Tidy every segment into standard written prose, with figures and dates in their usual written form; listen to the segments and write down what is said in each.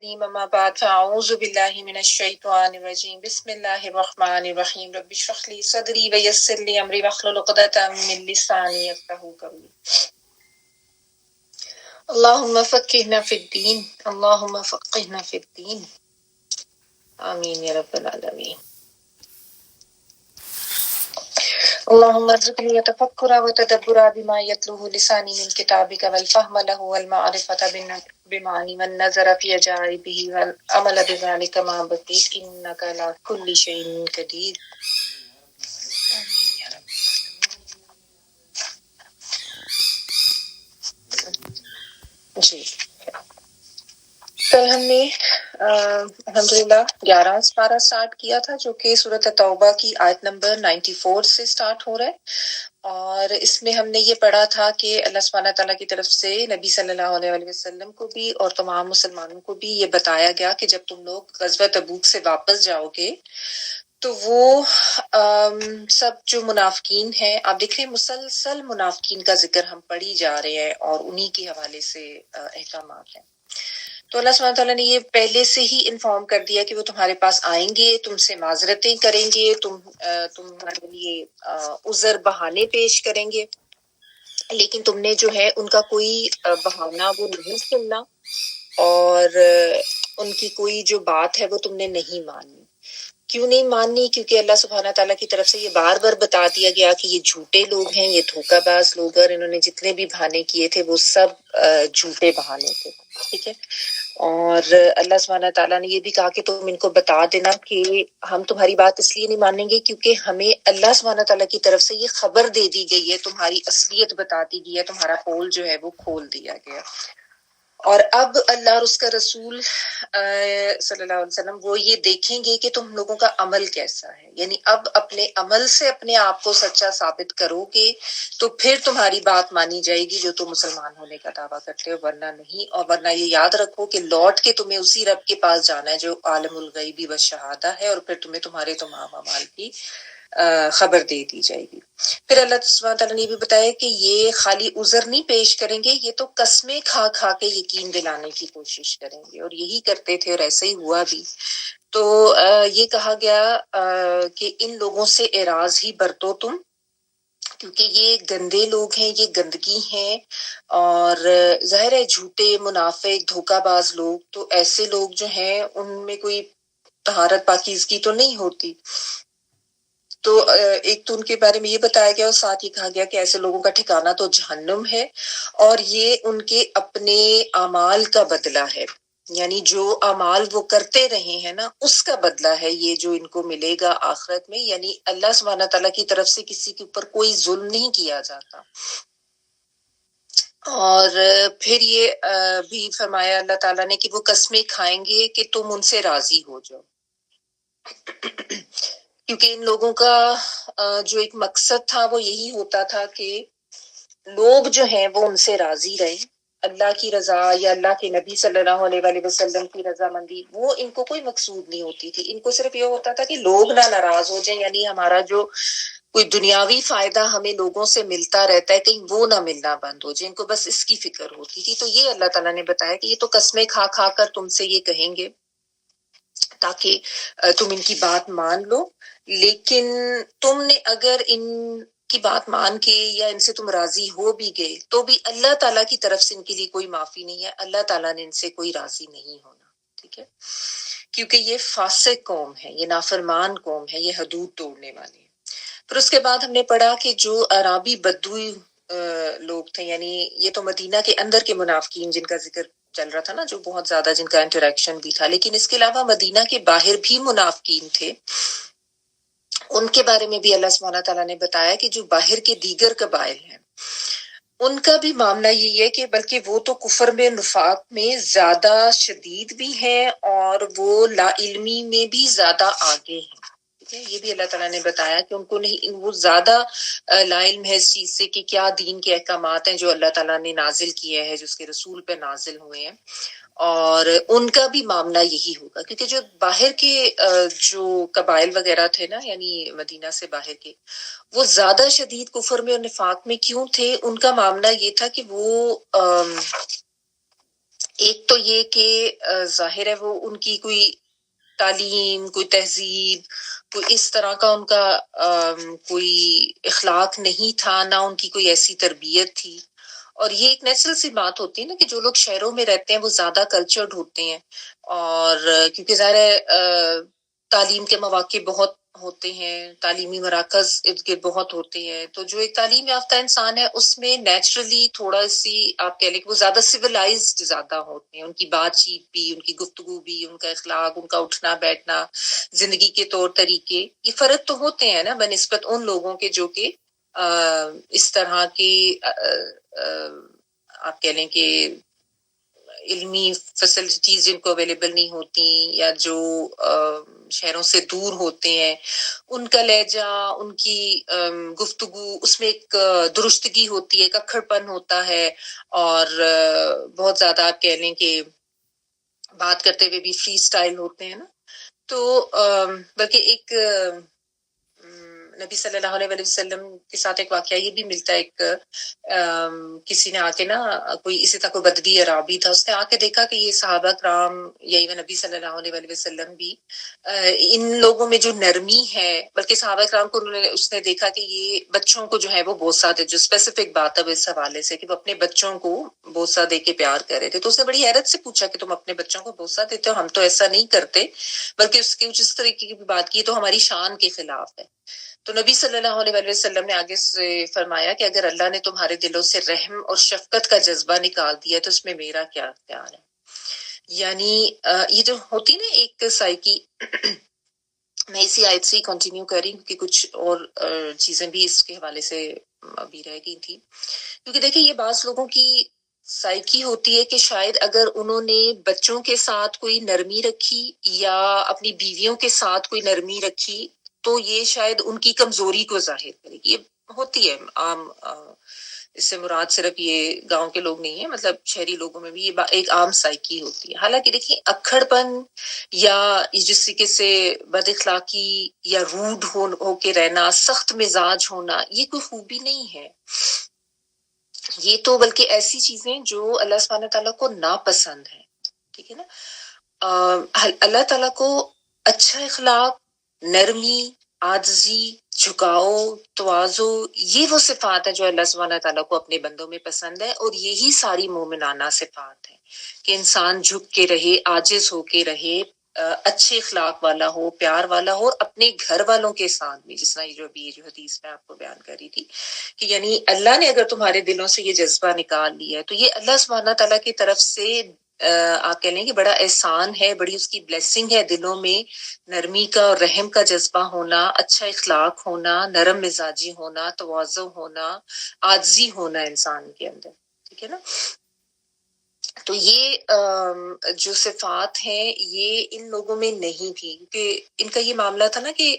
أما بعد فأعوذ بالله من الشيطان الرجيم بسم الله الرحمن الرحيم رب اشرح لي صدري ويسر لي أمري واحلل عقدة من لساني يفقهوا قولي اللهم فقهنا في الدين اللهم فقهنا في الدين آمين يا رب العالمين. اللهم ارزقني التفكر وتدبر بما يتلوه لساني من كتابك والفهم له والمعرفة بمعنى والنظر في عجائبه والعمل بذلك ما بقيت إنك على كل شيء قدير. جی کل ہم نے الحمدللہ 11 پارہ سٹارٹ کیا تھا جو کہ سورۃ توبہ کی آیت نمبر 94 سے سٹارٹ ہو رہا ہے، اور اس میں ہم نے یہ پڑھا تھا کہ اللہ سبحانہ تعالیٰ کی طرف سے نبی صلی اللہ علیہ وسلم کو بھی اور تمام مسلمانوں کو بھی یہ بتایا گیا کہ جب تم لوگ غزوہ تبوک سے واپس جاؤ گے تو وہ سب جو منافقین ہیں، آپ دیکھ رہے ہیں مسلسل منافقین کا ذکر ہم پڑھی جا رہے ہیں اور انہی کے حوالے سے احکامات ہیں. تو اللہ سبحانہ تعالیٰ نے یہ پہلے سے ہی انفارم کر دیا کہ وہ تمہارے پاس آئیں گے، تم سے معذرتیں کریں گے، تمہارے لیے عذر بہانے پیش کریں گے، لیکن تم نے جو ہے ان کا کوئی بہانہ وہ نہیں سننا، اور ان کی کوئی جو بات ہے وہ تم نے نہیں ماننی. کیوں نہیں ماننی؟ کیونکہ اللہ سبحانہ تعالیٰ کی طرف سے یہ بار بار بتا دیا گیا کہ یہ جھوٹے لوگ ہیں، یہ دھوکہ باز لوگ ہیں، اور انہوں نے جتنے بھی بہانے کیے تھے وہ سب جھوٹے بہانے تھے. ٹھیک ہے، اور اللہ سبحانہ تعالیٰ نے یہ بھی کہا کہ تم ان کو بتا دینا کہ ہم تمہاری بات اس لیے نہیں مانیں گے کیونکہ ہمیں اللہ سبحانہ تعالیٰ کی طرف سے یہ خبر دے دی گئی ہے، تمہاری اصلیت بتا دی گئی ہے، تمہارا پول جو ہے وہ کھول دیا گیا. اور اب اللہ اور اس کا رسول صلی اللہ علیہ وسلم وہ یہ دیکھیں گے کہ تم لوگوں کا عمل کیسا ہے، یعنی اب اپنے عمل سے اپنے آپ کو سچا ثابت کرو گے تو پھر تمہاری بات مانی جائے گی جو تم مسلمان ہونے کا دعویٰ کرتے ہو، ورنہ نہیں. اور ورنہ یہ یاد رکھو کہ لوٹ کے تمہیں اسی رب کے پاس جانا ہے جو عالم الغیبی و شہادہ ہے، اور پھر تمہیں تمہارے تمام اعمال کی خبر دے دی جائے گی. پھر اللہ سبحانہ تعالیٰ نے یہ بھی بتایا کہ یہ خالی عذر نہیں پیش کریں گے، یہ تو قسمیں کھا کھا کے یقین دلانے کی کوشش کریں گے، اور یہی کرتے تھے اور ایسا ہی ہوا بھی. تو یہ کہا گیا کہ ان لوگوں سے اعراض ہی برتو تم، کیونکہ یہ گندے لوگ ہیں، یہ گندگی ہیں، اور ظاہر ہے جھوٹے منافق دھوکہ باز لوگ تو ایسے لوگ جو ہیں ان میں کوئی طہارت پاکیزگی تو نہیں ہوتی. تو ایک تو ان کے بارے میں یہ بتایا گیا اور ساتھ یہ کہا گیا کہ ایسے لوگوں کا ٹھکانہ تو جہنم ہے، اور یہ ان کے اپنے اعمال کا بدلہ ہے، یعنی جو اعمال وہ کرتے رہے ہیں نا اس کا بدلہ ہے یہ جو ان کو ملے گا آخرت میں. یعنی اللہ سبحانہ تعالیٰ کی طرف سے کسی کے اوپر کوئی ظلم نہیں کیا جاتا. اور پھر یہ بھی فرمایا اللہ تعالیٰ نے کہ وہ قسمیں کھائیں گے کہ تم ان سے راضی ہو جاؤ، کیونکہ ان لوگوں کا جو ایک مقصد تھا وہ یہی ہوتا تھا کہ لوگ جو ہیں وہ ان سے راضی رہے. اللہ کی رضا یا اللہ کے نبی صلی اللہ علیہ وآلہ وسلم کی رضامندی وہ ان کو کوئی مقصود نہیں ہوتی تھی. ان کو صرف یہ ہوتا تھا کہ لوگ نہ ناراض ہو جائیں، یعنی ہمارا جو کوئی دنیاوی فائدہ ہمیں لوگوں سے ملتا رہتا ہے کہیں وہ نہ ملنا بند ہو جائے، ان کو بس اس کی فکر ہوتی تھی. تو یہ اللہ تعالیٰ نے بتایا کہ یہ تو قسمیں کھا کھا کر تم سے یہ کہیں گے تاکہ تم ان کی بات مان لو، لیکن تم نے اگر ان کی بات مان کے یا ان سے تم راضی ہو بھی گئے تو بھی اللہ تعالیٰ کی طرف سے ان کے لیے کوئی معافی نہیں ہے، اللہ تعالیٰ نے ان سے کوئی راضی نہیں ہونا. ٹھیک ہے، کیونکہ یہ فاسق قوم ہے، یہ نافرمان قوم ہے، یہ حدود توڑنے والے ہیں. پھر اس کے بعد ہم نے پڑھا کہ جو عرابی بدوی لوگ تھے، یعنی یہ تو مدینہ کے اندر کے منافقین جن کا ذکر چل رہا تھا نا، جو بہت زیادہ جن کا انٹریکشن بھی تھا، لیکن اس کے علاوہ مدینہ کے باہر بھی منافقین تھے. ان کے بارے میں بھی اللہ سبحانہ تعالیٰ نے بتایا کہ جو باہر کے دیگر قبائل ہیں ان کا بھی معاملہ یہی ہے کہ بلکہ وہ تو کفر میں نفاق میں زیادہ شدید بھی ہیں اور وہ لا علمی میں بھی زیادہ آگے ہیں. یہ بھی اللہ تعالیٰ نے بتایا کہ ان کو نہیں، وہ زیادہ لا علم ہے اس چیز سے کہ کیا دین کے احکامات ہیں جو اللہ تعالیٰ نے نازل کیے ہیں، جو اس کے رسول پہ نازل ہوئے ہیں، اور ان کا بھی معاملہ یہی ہوگا. کیونکہ جو باہر کے جو قبائل وغیرہ تھے نا، یعنی مدینہ سے باہر کے، وہ زیادہ شدید کفر میں اور نفاق میں کیوں تھے؟ ان کا معاملہ یہ تھا کہ وہ ایک تو یہ کہ ظاہر ہے وہ ان کی کوئی تعلیم، کوئی تہذیب، کوئی اس طرح کا ان کا کوئی اخلاق نہیں تھا، نہ ان کی کوئی ایسی تربیت تھی. اور یہ ایک نیچرل سی بات ہوتی ہے نا کہ جو لوگ شہروں میں رہتے ہیں وہ زیادہ کلچرڈ ہوتے ہیں، اور کیونکہ ظاہر ہے تعلیم کے مواقع بہت ہوتے ہیں، تعلیمی مراکز ارد گرد بہت ہوتے ہیں، تو جو ایک تعلیم یافتہ انسان ہے اس میں نیچرلی تھوڑا سی آپ کہہ لیں کہ وہ زیادہ سویلائزڈ زیادہ ہوتے ہیں، ان کی بات چیت بھی، ان کی گفتگو بھی، ان کا اخلاق، ان کا اٹھنا بیٹھنا، زندگی کے طور طریقے، یہ فرق تو ہوتے ہیں نا بنسبت ان لوگوں کے جو کہ اس طرح کی آپ کہہ لیں کہ علمی فیسلٹیز جن کو اویلیبل نہیں ہوتی، یا جو شہروں سے دور ہوتے ہیں، ان کا لہجہ، ان کی گفتگو، اس میں ایک درستگی ہوتی ہے، ایک اکھڑ پن ہوتا ہے، اور بہت زیادہ آپ کہہ لیں کہ بات کرتے ہوئے بھی فری سٹائل ہوتے ہیں نا. تو بلکہ ایک نبی صلی اللہ علیہ وسلم کے ساتھ ایک واقعہ یہ بھی ملتا ہے، ایک کسی نے آ کے نا، کوئی اسی طرح کوئی بدوی عرابی تھا، اس نے آ کے دیکھا کہ یہ صحابہ کرام یا ایون نبی صلی اللہ علیہ وسلم بھی ان لوگوں میں جو نرمی ہے، بلکہ صحابہ کرام کو اس نے دیکھا کہ یہ بچوں کو جو ہے وہ بوسہ دے، جو اسپیسیفک بات ہے وہ اس حوالے سے کہ وہ اپنے بچوں کو بوسہ دے کے پیار کر رہے تھے. تو اس نے بڑی حیرت سے پوچھا کہ تم اپنے بچوں کو بوسہ دیتے ہو؟ ہم تو ایسا نہیں کرتے، بلکہ اس کی جس طریقے کی بات کی تو ہماری شان کے خلاف ہے. تو نبی صلی اللہ علیہ وسلم نے آگے سے فرمایا کہ اگر اللہ نے تمہارے دلوں سے رحم اور شفقت کا جذبہ نکال دیا تو اس میں میرا کیا اختیار ہے. یعنی یہ جو ہوتی نا ایک سائیکی، میں اسی آیت سے کنٹینیو کر رہی ہوں کیونکہ کچھ اور چیزیں بھی اس کے حوالے سے ابھی رہ گئی تھی. کیونکہ دیکھیں یہ بعض لوگوں کی سائیکی ہوتی ہے کہ شاید اگر انہوں نے بچوں کے ساتھ کوئی نرمی رکھی یا اپنی بیویوں کے ساتھ کوئی نرمی رکھی تو یہ شاید ان کی کمزوری کو ظاہر کرے گی. یہ ہوتی ہے عام، اس سے مراد صرف یہ گاؤں کے لوگ نہیں ہیں، مطلب شہری لوگوں میں بھی یہ ایک عام سائیکی ہوتی ہے. حالانکہ دیکھیں اکھڑ پن یا جس طریقے سے بد اخلاقی یا روڈ ہو کے رہنا، سخت مزاج ہونا، یہ کوئی خوبی نہیں ہے. یہ تو بلکہ ایسی چیزیں جو اللہ سبحانہ تعالیٰ کو ناپسند ہیں. ٹھیک ہے نا. اللہ تعالیٰ کو اچھا اخلاق، نرمی، عاجزی، جھکاؤ، تواضع، یہ وہ صفات ہے جو اللہ سبحانہ تعالیٰ کو اپنے بندوں میں پسند ہے، اور یہی ساری مومنانہ صفات ہیں کہ انسان جھک کے رہے، عاجز ہو کے رہے، اچھے اخلاق والا ہو، پیار والا ہو، اور اپنے گھر والوں کے ساتھ بھی، جس طرح یہ جو حدیث میں آپ کو بیان کر رہی تھی کہ یعنی اللہ نے اگر تمہارے دلوں سے یہ جذبہ نکال لیا ہے تو یہ اللہ سبحانہ تعالیٰ کی طرف سے آپ کہہ لیں کہ بڑا احسان ہے، بڑی اس کی بلیسنگ ہے، دلوں میں نرمی کا اور رحم کا جذبہ ہونا، اچھا اخلاق ہونا، نرم مزاجی ہونا، تواضع ہونا، عاجزی ہونا انسان کے اندر. ٹھیک ہے نا. تو یہ جو صفات ہیں یہ ان لوگوں میں نہیں تھی، کیونکہ ان کا یہ معاملہ تھا نا کہ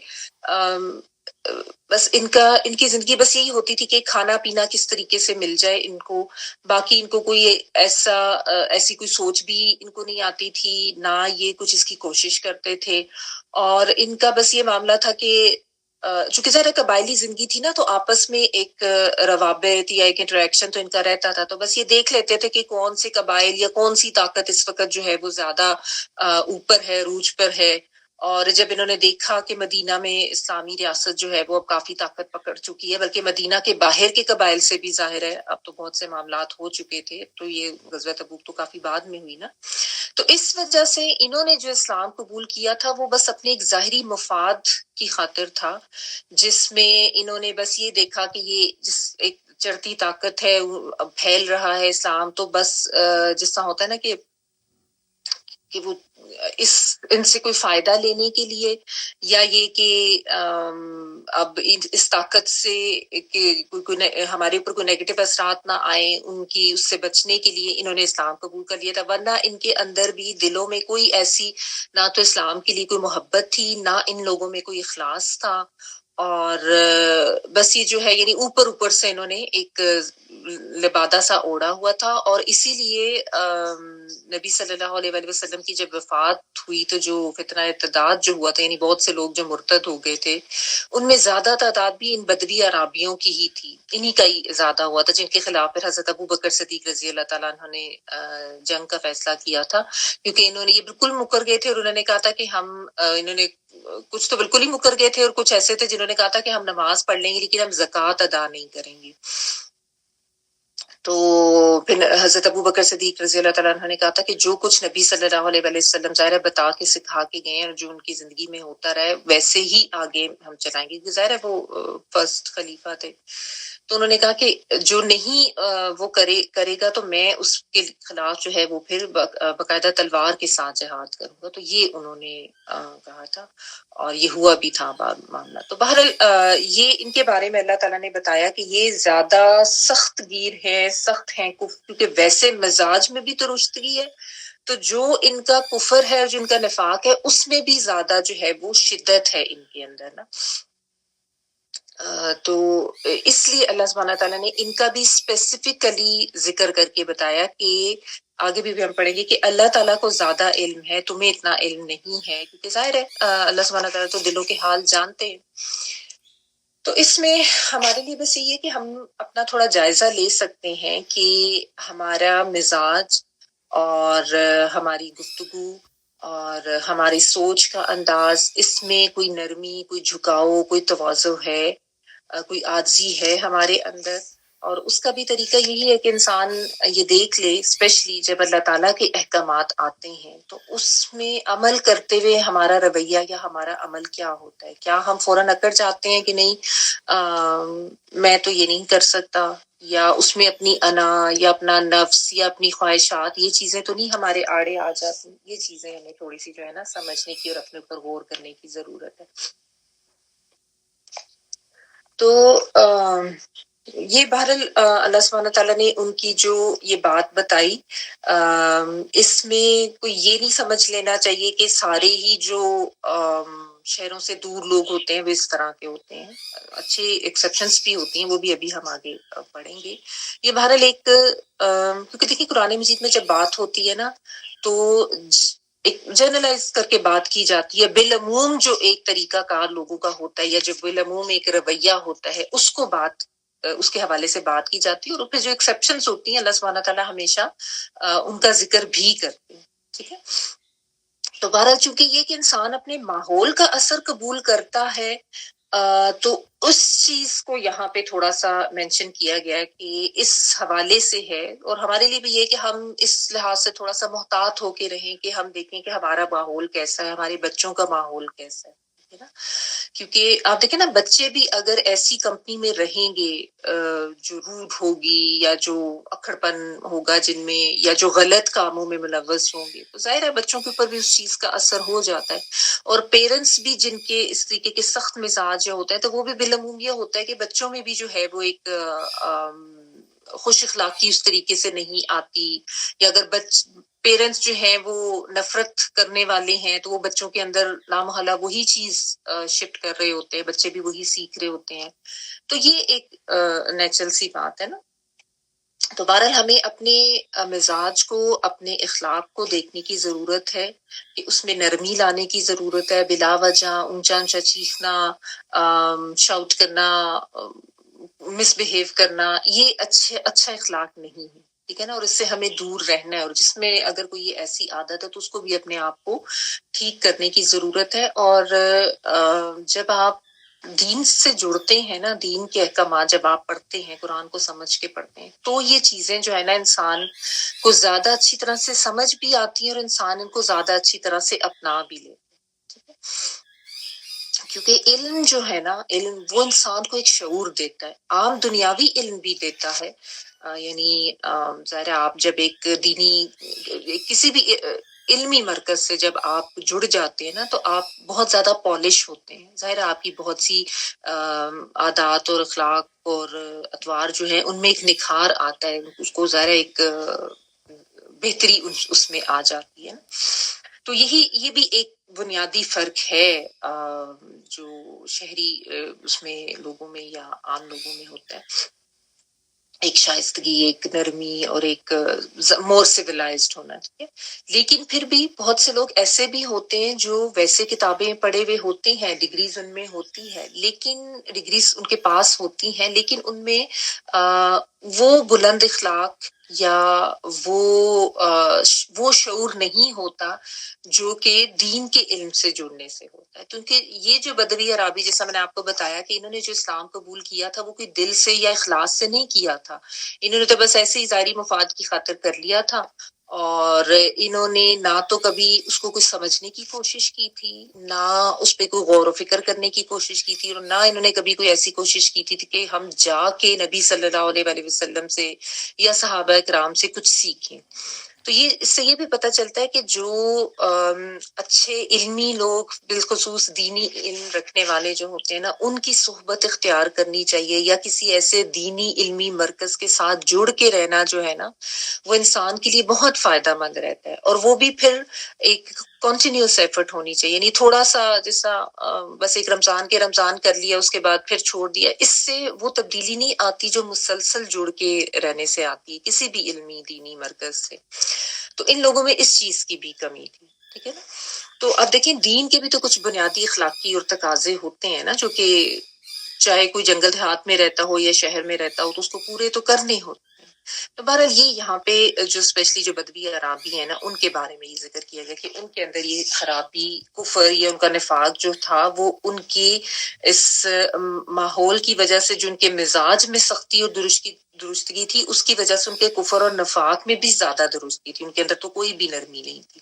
بس ان کی زندگی بس یہی ہوتی تھی کہ کھانا پینا کس طریقے سے مل جائے ان کو، باقی ان کو کوئی ایسی کوئی سوچ بھی ان کو نہیں آتی تھی، نہ یہ کچھ اس کی کوشش کرتے تھے. اور ان کا بس یہ معاملہ تھا کہ چونکہ ذرا قبائلی زندگی تھی نا، تو آپس میں ایک روابط یا ایک انٹریکشن تو ان کا رہتا تھا. تو بس یہ دیکھ لیتے تھے کہ کون سے قبائل یا کون سی طاقت اس وقت جو ہے وہ زیادہ اوپر ہے، عروج پر ہے. اور جب انہوں نے دیکھا کہ مدینہ میں اسلامی ریاست جو ہے وہ اب کافی طاقت پکڑ چکی ہے، بلکہ مدینہ کے باہر کے قبائل سے بھی ظاہر ہے اب تو بہت سے معاملات ہو چکے تھے، تو یہ غزوہ تبوک تو کافی بعد میں ہوئی نا. تو اس وجہ سے انہوں نے جو اسلام قبول کیا تھا وہ بس اپنے ایک ظاہری مفاد کی خاطر تھا، جس میں انہوں نے بس یہ دیکھا کہ یہ جس ایک چڑھتی طاقت ہے، اب پھیل رہا ہے اسلام، تو بس جس طرح ہوتا ہے نا کہ وہ ان سے کوئی فائدہ لینے کے لیے، یا یہ کہ اب اس طاقت سے کہ ہمارے اوپر کوئی نیگیٹو اثرات نہ آئے، ان کی اس سے بچنے کے لیے انہوں نے اسلام قبول کر لیا تھا. ورنہ ان کے اندر بھی دلوں میں کوئی ایسی نہ تو اسلام کے لیے کوئی محبت تھی، نہ ان لوگوں میں کوئی اخلاص تھا. اور بس یہ جو ہے یعنی اوپر سے انہوں نے ایک لبادہ سا اوڑا ہوا تھا، اور اسی لیے نبی صلی اللہ علیہ وآلہ وسلم کی جب وفات ہوئی تو جو فتنہ ارتداد جو ہوا تھا، یعنی بہت سے لوگ جو مرتد ہو گئے تھے، ان میں زیادہ تعداد بھی ان بدری عرابیوں کی ہی تھی، انہی کا ہی زیادہ ہوا تھا، جن کے خلاف پھر حضرت ابو بکر صدیق رضی اللہ تعالیٰ عنہ نے جنگ کا فیصلہ کیا تھا، کیونکہ انہوں نے یہ بالکل مکر گئے تھے اور انہوں نے کہا تھا کہ انہوں نے کچھ تو بالکل ہی مکر گئے تھے اور کچھ ایسے تھے جنہوں نے کہا تھا کہ ہم نماز پڑھ لیں گے لیکن ہم زکوٰۃ ادا نہیں کریں گے۔ تو پھر حضرت ابو بکر صدیق رضی اللہ تعالیٰ عنہ نے کہا تھا کہ جو کچھ نبی صلی اللہ علیہ وآلہ وسلم ظاہر ہے بتا کے سکھا کے گئے اور جو ان کی زندگی میں ہوتا رہے ویسے ہی آگے ہم چلائیں گے، کیونکہ ظاہر ہے وہ فرسٹ خلیفہ تھے۔ تو انہوں نے کہا کہ جو نہیں وہ کرے گا تو میں اس کے خلاف جو ہے وہ پھر باقاعدہ تلوار کے ساتھ جہاد کروں گا، تو یہ انہوں نے کہا تھا اور یہ ہوا بھی تھا معاملہ۔ تو بہرحال یہ ان کے بارے میں اللہ تعالیٰ نے بتایا کہ یہ زیادہ سخت گیر ہے، سخت ہیں، کیونکہ ویسے مزاج میں بھی تو رشتگی ہے، تو جو ان کا کفر ہے اور جو ان کا نفاق ہے اس میں بھی زیادہ جو ہے وہ شدت ہے ان کے اندر نا۔ تو اس لیے اللہ سبحانہ تعالیٰ نے ان کا بھی اسپیسیفکلی ذکر کر کے بتایا کہ آگے بھی ہم پڑھیں گے کہ اللہ تعالیٰ کو زیادہ علم ہے، تمہیں اتنا علم نہیں ہے، کیونکہ ظاہر ہے اللہ سبحانہ تعالیٰ تو دلوں کے حال جانتے ہیں۔ تو اس میں ہمارے لیے بس یہ ہے کہ ہم اپنا تھوڑا جائزہ لے سکتے ہیں کہ ہمارا مزاج اور ہماری گفتگو اور ہماری سوچ کا انداز، اس میں کوئی نرمی، کوئی جھکاؤ، کوئی تواضع ہے، کوئی عاجزی ہے ہمارے اندر، اور اس کا بھی طریقہ یہی ہے کہ انسان یہ دیکھ لے، اسپیشلی جب اللہ تعالیٰ کے احکامات آتے ہیں تو اس میں عمل کرتے ہوئے ہمارا رویہ یا ہمارا عمل کیا ہوتا ہے۔ کیا ہم فوراً اکڑ جاتے ہیں کہ نہیں میں تو یہ نہیں کر سکتا، یا اس میں اپنی انا یا اپنا نفس یا اپنی خواہشات، یہ چیزیں تو نہیں ہمارے آڑے آ جاتی؟ یہ چیزیں ہمیں تھوڑی سی جو ہے نا سمجھنے کی اور اپنے اوپر غور کرنے کی ضرورت ہے۔ تو یہ بہرحال اللہ سبحانہ تعالیٰ نے ان کی جو یہ بات بتائی، اس میں کوئی یہ نہیں سمجھ لینا چاہیے کہ سارے ہی جو شہروں سے دور لوگ ہوتے ہیں وہ اس طرح کے ہوتے ہیں، اچھے ایکسیپشنز بھی ہوتی ہیں، وہ بھی ابھی ہم آگے پڑھیں گے۔ یہ بہرحال ایک کیونکہ دیکھیں قرآن مجید میں جب بات ہوتی ہے نا تو ایک جنرلائز کر کے بات کی جاتی ہے، بالعموم جو ایک طریقہ کار لوگوں کا ہوتا ہے یا جو بالعموم ایک رویہ ہوتا ہے اس کو اس کے حوالے سے بات کی جاتی ہے، اور پھر جو ایکسیپشنز ہوتی ہیں اللہ سبحانہ تعالیٰ ہمیشہ ان کا ذکر بھی کرتے ہیں، ٹھیک ہے۔ تو بہرحال چونکہ یہ کہ انسان اپنے ماحول کا اثر قبول کرتا ہے، تو اس چیز کو یہاں پہ تھوڑا سا مینشن کیا گیا کہ اس حوالے سے ہے، اور ہمارے لیے بھی یہ کہ ہم اس لحاظ سے تھوڑا سا محتاط ہو کے رہیں کہ ہم دیکھیں کہ ہمارا ماحول کیسا ہے، ہمارے بچوں کا ماحول کیسا ہے نا، کیونکہ آپ دیکھیں نا بچے بھی اگر ایسی کمپنی میں رہیں گے جو روڈ ہوگی یا جو اکھڑ پن ہوگا جن میں، یا جو غلط کاموں میں ملوث ہوں گے، تو ظاہر ہے بچوں کے اوپر بھی اس چیز کا اثر ہو جاتا ہے، اور پیرنٹس بھی جن کے اس طریقے کے سخت مزاج ہوتے ہیں تو وہ بھی بالعموم یہ ہوتا ہے کہ بچوں میں بھی جو ہے وہ ایک خوش اخلاقی اس طریقے سے نہیں آتی، یا اگر پیرنٹس جو ہیں وہ نفرت کرنے والے ہیں تو وہ بچوں کے اندر لامحالہ وہی چیز شفٹ کر رہے ہوتے ہیں، بچے بھی وہی سیکھ رہے ہوتے ہیں، تو یہ ایک نیچرل سی بات ہے نا۔ تو بہرحال ہمیں اپنے مزاج کو، اپنے اخلاق کو دیکھنے کی ضرورت ہے کہ اس میں نرمی لانے کی ضرورت ہے، بلا وجہ اونچا اونچا چیخنا، شاؤٹ کرنا، مس بہیو کرنا، یہ اچھا اخلاق نہیں ہے، ٹھیک ہے نا، اور اس سے ہمیں دور رہنا ہے، اور جس میں اگر کوئی یہ ایسی عادت ہے تو اس کو بھی اپنے آپ کو ٹھیک کرنے کی ضرورت ہے۔ اور جب آپ دین سے جڑتے ہیں نا، دین کے احکامات جب آپ پڑھتے ہیں، قرآن کو سمجھ کے پڑھتے ہیں، تو یہ چیزیں جو ہے نا انسان کو زیادہ اچھی طرح سے سمجھ بھی آتی ہیں اور انسان ان کو زیادہ اچھی طرح سے اپنا بھی لیتے ہیں، ٹھیک ہے؟ کیونکہ علم جو ہے نا، علم وہ انسان کو ایک شعور دیتا ہے، عام دنیاوی علم بھی دیتا ہے، یعنی ظاہر ہے آپ جب ایک دینی کسی بھی علمی مرکز سے جب آپ جڑ جاتے ہیں نا تو آپ بہت زیادہ پالش ہوتے ہیں، ظاہر ہے آپ کی بہت سی عادات اور اخلاق اور اطوار جو ہیں ان میں ایک نکھار آتا ہے، اس کو ظاہر ایک بہتری اس میں آ جاتی ہے نا۔ تو یہ بھی ایک بنیادی فرق ہے جو شہری اس میں لوگوں میں یا عام لوگوں میں ہوتا ہے۔ ایک شائستگی، ایک نرمی اور ایک مور سویلائزڈ ہونا چاہیے. لیکن پھر بھی بہت سے لوگ ایسے بھی ہوتے ہیں جو ویسے کتابیں پڑھے ہوئے ہوتے ہیں، ڈگریز ان میں ہوتی ہے، لیکن ڈگریز ان کے پاس ہوتی ہیں، لیکن ان میں وہ بلند اخلاق یا وہ شعور نہیں ہوتا جو کہ دین کے علم سے جڑنے سے ہوتا ہے. کیونکہ یہ جو بدوی عرابی، جیسا میں نے آپ کو بتایا کہ انہوں نے جو اسلام قبول کیا تھا وہ کوئی دل سے یا اخلاص سے نہیں کیا تھا. انہوں نے تو بس ایسے ہی ظاہری مفاد کی خاطر کر لیا تھا، اور انہوں نے نہ تو کبھی اس کو کچھ سمجھنے کی کوشش کی تھی، نہ اس پہ کوئی غور و فکر کرنے کی کوشش کی تھی، اور نہ انہوں نے کبھی کوئی ایسی کوشش کی تھی کہ ہم جا کے نبی صلی اللہ علیہ وآلہ وسلم سے یا صحابہ کرام سے کچھ سیکھیں. تو یہ اس سے یہ بھی پتہ چلتا ہے کہ جو اچھے علمی لوگ، بالخصوص دینی علم رکھنے والے جو ہوتے ہیں نا، ان کی صحبت اختیار کرنی چاہیے، یا کسی ایسے دینی علمی مرکز کے ساتھ جڑ کے رہنا جو ہے نا، وہ انسان کے لیے بہت فائدہ مند رہتا ہے. اور وہ بھی پھر ایک کنٹینیوس ایفرٹ ہونی چاہیے، یعنی تھوڑا سا جیسا بس ایک رمضان کر لیا اس کے بعد پھر چھوڑ دیا، اس سے وہ تبدیلی نہیں آتی جو مسلسل جڑ کے رہنے سے آتی ہے کسی بھی علمی دینی مرکز سے. تو ان لوگوں میں اس چیز کی بھی کمی تھی. ٹھیک ہے نا. تو اب دیکھیں دین کے بھی تو کچھ بنیادی اخلاقی اور تقاضے ہوتے ہیں نا، جو کہ چاہے کوئی جنگل دیہات میں رہتا ہو یا شہر میں رہتا ہو تو اس کو پورے تو کرنے ہوتے ہیں. تو بہرحال یہ یہاں پہ جو اسپیشلی جو بدوی عرابی ہیں نا، ان کے بارے میں یہ ذکر کیا گیا کہ ان کے اندر یہ خرابی، کفر یا ان کا نفاق جو تھا وہ ان کی اس ماحول کی وجہ سے، جو ان کے مزاج میں سختی اور درستگی تھی، اس کی وجہ سے ان کے کفر اور نفاق میں بھی زیادہ درستگی تھی. ان کے اندر تو کوئی بھی نرمی نہیں تھی.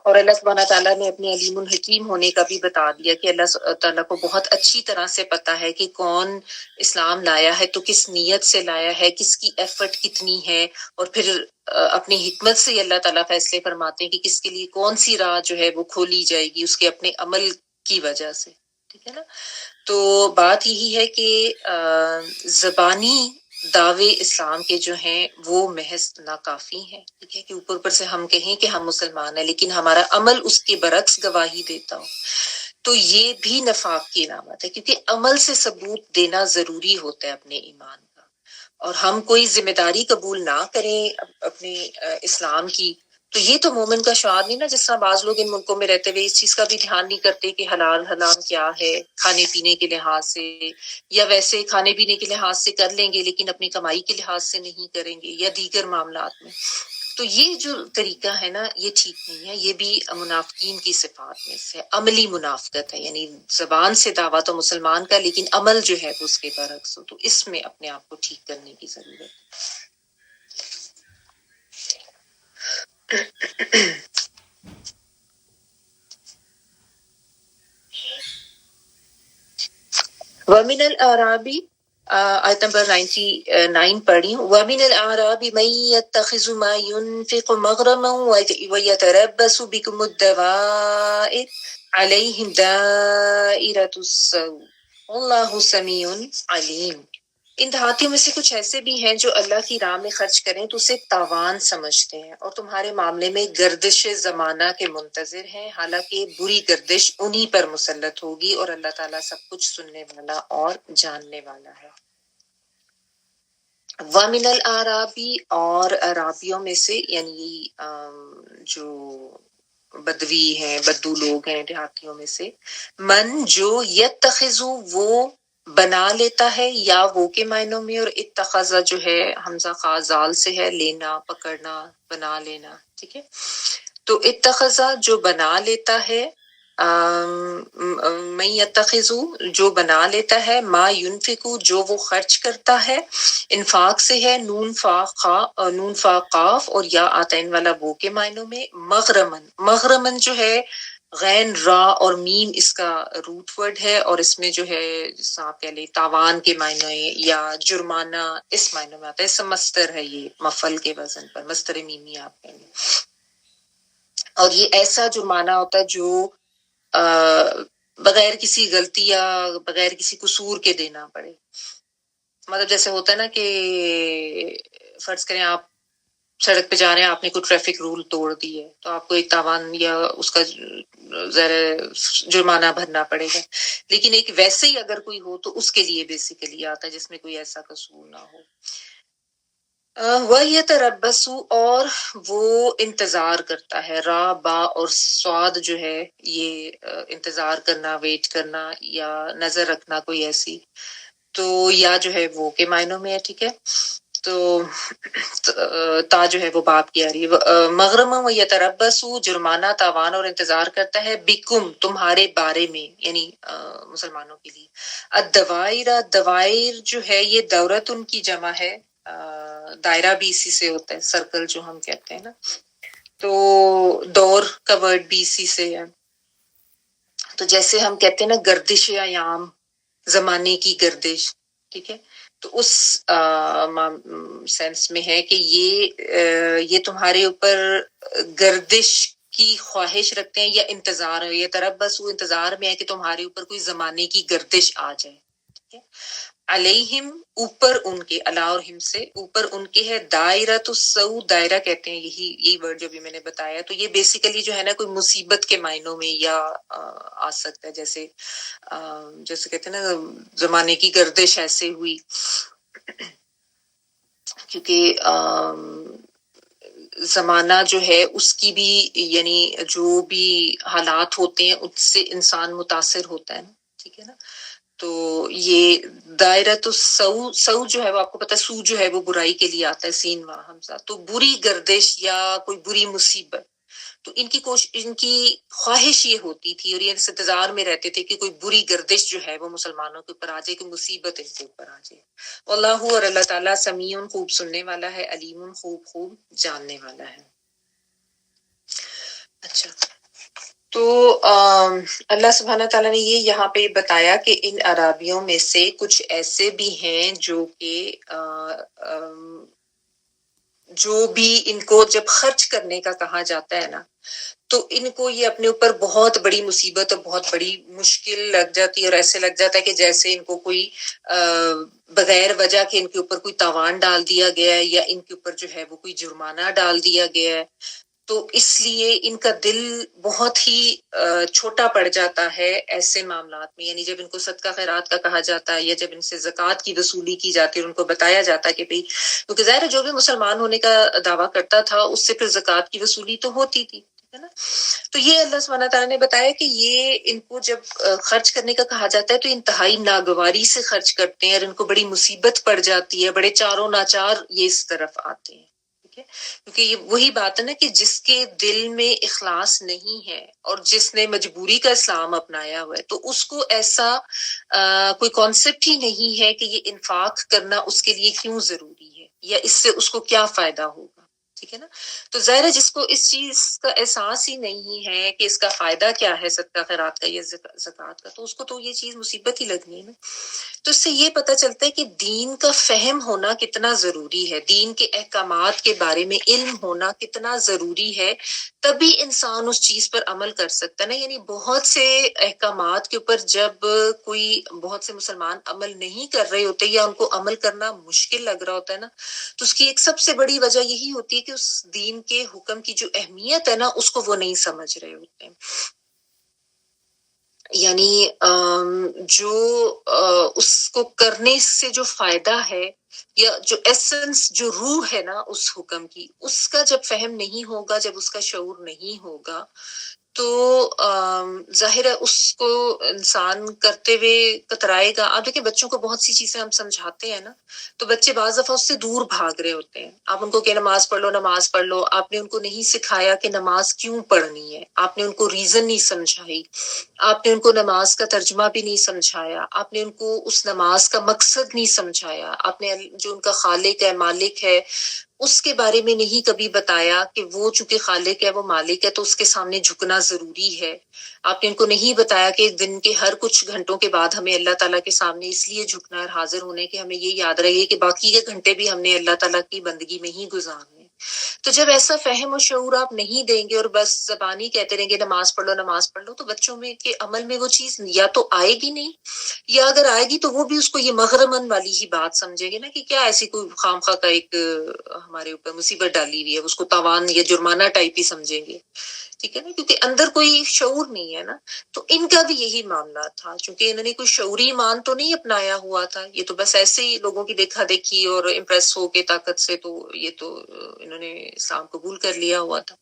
اور اللہ سبحانہ تعالیٰ نے اپنے علیم الحکیم ہونے کا بھی بتا دیا کہ اللہ تعالیٰ کو بہت اچھی طرح سے پتا ہے کہ کون اسلام لایا ہے تو کس نیت سے لایا ہے، کس کی ایفرٹ کتنی ہے، اور پھر اپنی حکمت سے اللہ تعالیٰ فیصلے فرماتے ہیں کہ کس کے لیے کون سی راہ جو ہے وہ کھولی جائے گی اس کے اپنے عمل کی وجہ سے. ٹھیک ہے نا. تو بات یہی ہے کہ زبانی دعوے اسلام کے جو ہیں وہ محض ناکافی ہیں. ٹھیک ہے، کہ اوپر سے ہم کہیں کہ ہم مسلمان ہیں لیکن ہمارا عمل اس کے برعکس گواہی دیتا ہو، تو یہ بھی نفاق کی علامت ہے. کیونکہ عمل سے ثبوت دینا ضروری ہوتا ہے اپنے ایمان کا. اور ہم کوئی ذمہ داری قبول نہ کریں اپنے اسلام کی، تو یہ تو مومن کا شعار نہیں نا. جس طرح بعض لوگ ان ملکوں میں رہتے ہوئے اس چیز کا بھی دھیان نہیں کرتے کہ حلال حرام کیا ہے کھانے پینے کے لحاظ سے، یا ویسے کھانے پینے کے لحاظ سے کر لیں گے لیکن اپنی کمائی کے لحاظ سے نہیں کریں گے، یا دیگر معاملات میں. تو یہ جو طریقہ ہے نا، یہ ٹھیک نہیں ہے. یہ بھی منافقین کی صفات میں سے عملی منافقت ہے، یعنی زبان سے دعویٰ تو مسلمان کا لیکن عمل جو ہے وہ اس کے برعکس ہو. تو اس میں اپنے آپ کو ٹھیک کرنے کی ضرورت ہے. وَمِنَ الْأَعْرَابِ آیت نمبر 99 پڑھی. وَمِنَ الْأَعْرَابِ مَن يَتَّخِذُ مَا يُنْفِقُ مَغْرَمًا وَيَتَرَبَّصُ بِكُمُ الدَّوَائِرَ عَلَيْهِمْ دَائِرَةُ السَّوْءِ وَاللَّهُ سَمِيعٌ عَلِيمٌ. ان دیہاتیوں میں سے کچھ ایسے بھی ہیں جو اللہ کی راہ میں خرچ کریں تو اسے تاوان سمجھتے ہیں، اور تمہارے معاملے میں گردش زمانہ کے منتظر ہیں، حالانکہ بری گردش انہی پر مسلط ہوگی، اور اللہ تعالیٰ سب کچھ سننے والا اور جاننے والا ہے. وَمِنَ الْأَعْرَابِ اور عرابیوں میں سے، یعنی جو بدوی ہیں، بدو لوگ ہیں دیہاتیوں میں سے، من جو یتخذو وہ بنا لیتا ہے، یا وہ کے معنوں میں، اور اتخذ جو ہے حمزہ خازال سے ہے، لینا پکڑنا بنا لینا. ٹھیک ہے. تو اتخذ جو بنا لیتا ہے، میں یتخذو جو بنا لیتا ہے، ما ینفقو جو وہ خرچ کرتا ہے، انفاق سے ہے، نون فا قاف اور یا آتین والا وہ کے معنوں میں. مغرمن جو ہے غین را اور میم اس کا روٹ ورڈ ہے، اور اس میں جو ہے جس آپ کہہ لیں تاوان کے معنی یا جرمانہ اس معنی میں آتا ہے. اس سے مستر ہے، یہ مفل کے وزن پر مستر میمی آپ کہیں گے. اور یہ ایسا جرمانہ ہوتا ہے جو بغیر کسی غلطی یا بغیر کسی قصور کے دینا پڑے. مطلب جیسے ہوتا ہے نا کہ فرض کریں آپ سڑک پہ جا رہے ہیں, آپ نے کوئی ٹریفک رول توڑ دی ہے تو آپ کو ایک تاوان یا اس کا جرمانہ بھرنا پڑے گا. لیکن ایک ویسے ہی اگر کوئی ہو تو اس کے لیے بیسیکلی آتا ہے جس میں کوئی ایسا قصور نہ ہو. وَيَتَرَبَّصُ اور وہ انتظار کرتا ہے. را با اور سواد جو ہے یہ انتظار کرنا, ویٹ کرنا یا نظر رکھنا کوئی ایسی, تو یا جو ہے وہ کے معنوں میں ہے. ٹھیک ہے, تو تا جو ہے وہ باپ کی آ رہی ہے. مغرم و یتربص جرمانہ, تاوان اور انتظار کرتا ہے. بکم تمہارے بارے میں, یعنی مسلمانوں کے لیے. الدوائر, دوائر جو ہے یہ دورت ان کی جمع ہے. دائرہ بھی اسی سے ہوتا ہے, سرکل جو ہم کہتے ہیں نا, تو دور کا ورڈ بھی اسی سے ہے. تو جیسے ہم کہتے ہیں نا گردش ایام, زمانے کی گردش, ٹھیک ہے, تو اس سینس میں ہے کہ یہ تمہارے اوپر گردش کی خواہش رکھتے ہیں یا انتظار ہے. یہ تربص انتظار میں ہے کہ تمہارے اوپر کوئی زمانے کی گردش آ جائے. ٹھیک ہے, علیہم اوپر ان کے, علی اور ہم سے اوپر ان کے ہے. دائرۃ السوء, دائرہ کہتے ہیں یہی ورڈ جو بھی میں نے بتایا, تو یہ بیسیکلی جو ہے نا کوئی مصیبت کے معنوں میں یا آ سکتا ہے. جیسے کہتے ہیں نا زمانے کی گردش ایسے ہوئی, کیونکہ زمانہ جو ہے اس کی بھی, یعنی جو بھی حالات ہوتے ہیں اس سے انسان متاثر ہوتا ہے نا. ٹھیک ہے نا, تو یہ دائرۃ السوء, سو جو ہے وہ آپ کو پتہ ہے, سو جو ہے وہ برائی کے لیے آتا ہے, سین واہ حمزہ, تو بری گردش یا کوئی بری مصیبت. تو ان کی خواہش یہ ہوتی تھی اور یہ اس انتظار میں رہتے تھے کہ کوئی بری گردش جو ہے وہ مسلمانوں کے اوپر آ جائے, کہ مصیبت ان کے اوپر آ جائے. واللہ, اور اللہ تعالیٰ, سمیع خوب سننے والا ہے, علیم خوب جاننے والا ہے. اچھا, تو اللہ سبحانہ تعالیٰ نے یہ یہاں پہ بتایا کہ ان عرابیوں میں سے کچھ ایسے بھی ہیں جو کہ جو بھی ان کو جب خرچ کرنے کا کہا جاتا ہے نا, تو ان کو یہ اپنے اوپر بہت بڑی مصیبت اور بہت بڑی مشکل لگ جاتی ہے, اور ایسے لگ جاتا ہے کہ جیسے ان کو کوئی بغیر وجہ کے ان کے اوپر کوئی تاوان ڈال دیا گیا ہے, یا ان کے اوپر جو ہے وہ کوئی جرمانہ ڈال دیا گیا ہے. تو اس لیے ان کا دل بہت ہی چھوٹا پڑ جاتا ہے ایسے معاملات میں. یعنی جب ان کو صدقہ خیرات کا کہا جاتا ہے, یا جب ان سے زکوٰۃ کی وصولی کی جاتی ہے, اور ان کو بتایا جاتا ہے کہ بھئی, کیونکہ ظاہر ہے جو بھی مسلمان ہونے کا دعویٰ کرتا تھا اس سے پھر زکوٰۃ کی وصولی تو ہوتی تھی, ہے نا. تو یہ اللہ سبحانہ تعالیٰ نے بتایا کہ یہ ان کو جب خرچ کرنے کا کہا جاتا ہے تو انتہائی ناگواری سے خرچ کرتے ہیں, اور ان کو بڑی مصیبت پڑ جاتی ہے, بڑے چاروں ناچار یہ اس طرف آتے ہیں. کیونکہ یہ وہی بات ہے نا کہ جس کے دل میں اخلاص نہیں ہے اور جس نے مجبوری کا اسلام اپنایا ہوا ہے, تو اس کو ایسا کوئی کانسیپٹ ہی نہیں ہے کہ یہ انفاق کرنا اس کے لیے کیوں ضروری ہے, یا اس سے اس کو کیا فائدہ ہوگا. ٹھیک ہے نا, تو ظاہر ہے جس کو اس چیز کا احساس ہی نہیں ہے کہ اس کا فائدہ کیا ہے صدقہ خیرات کا یا زکوٰۃ کا, تو اس کو تو یہ چیز مصیبت ہی لگنی ہے نا. تو اس سے یہ پتہ چلتا ہے کہ دین کا فہم ہونا کتنا ضروری ہے, دین کے احکامات کے بارے میں علم ہونا کتنا ضروری ہے, تبھی انسان اس چیز پر عمل کر سکتا ہے نا. یعنی بہت سے احکامات کے اوپر جب کوئی بہت سے مسلمان عمل نہیں کر رہے ہوتے یا ان کو عمل کرنا مشکل لگ رہا ہوتا ہے نا, تو اس کی ایک سب سے بڑی وجہ یہی ہوتی ہے کہ اس دین کے حکم کی جو اہمیت ہے نا اس کو وہ نہیں سمجھ رہے ہوتے ہیں. یعنی جو اس کو کرنے سے جو فائدہ ہے, یا جو ایسنس, جو روح ہے نا اس حکم کی, اس کا جب فہم نہیں ہوگا, جب اس کا شعور نہیں ہوگا, تو ظاہر ہے اس کو انسان کرتے ہوئے کترائے گا. آپ دیکھیں بچوں کو بہت سی چیزیں ہم سمجھاتے ہیں نا, تو بچے بعض دفعہ اس سے دور بھاگ رہے ہوتے ہیں. آپ ان کو کہ نماز پڑھ لو, نماز پڑھ لو, آپ نے ان کو نہیں سکھایا کہ نماز کیوں پڑھنی ہے, آپ نے ان کو ریزن نہیں سمجھائی, آپ نے ان کو نماز کا ترجمہ بھی نہیں سمجھایا, آپ نے ان کو اس نماز کا مقصد نہیں سمجھایا, آپ نے جو ان کا خالق ہے, مالک ہے, اس کے بارے میں نہیں کبھی بتایا کہ وہ چونکہ خالق ہے, وہ مالک ہے, تو اس کے سامنے جھکنا ضروری ہے. آپ نے ان کو نہیں بتایا کہ دن کے ہر کچھ گھنٹوں کے بعد ہمیں اللہ تعالیٰ کے سامنے اس لیے جھکنا اور حاضر ہونے کہ ہمیں یہ یاد رہے کہ باقی کے گھنٹے بھی ہم نے اللہ تعالیٰ کی بندگی میں ہی گزارنے. تو جب ایسا فہم و شعور آپ نہیں دیں گے اور بس زبانی کہتے رہیں گے نماز پڑھ لو، تو بچوں میں کے عمل میں وہ چیز یا تو آئے گی نہیں، یا اگر آئے گی تو وہ بھی اس کو یہ مغرمن والی ہی بات سمجھے گے نا کہ کیا ایسی کوئی خامخواہ کا ایک ہمارے اوپر مصیبت ڈالی ہوئی ہے، اس کو تاوان یا جرمانہ ٹائپ ہی سمجھیں گے، ٹھیک ہے نا، کیونکہ اندر کوئی شعور نہیں ہے نا۔ تو ان کا بھی یہی معاملہ تھا، چونکہ انہوں نے کوئی شعوری ایمان تو نہیں اپنایا ہوا تھا، یہ تو بس ایسے ہی لوگوں کی دیکھا دیکھی اور امپریس ہو کے طاقت سے، تو یہ تو انہوں نے اسلام قبول کر لیا ہوا تھا،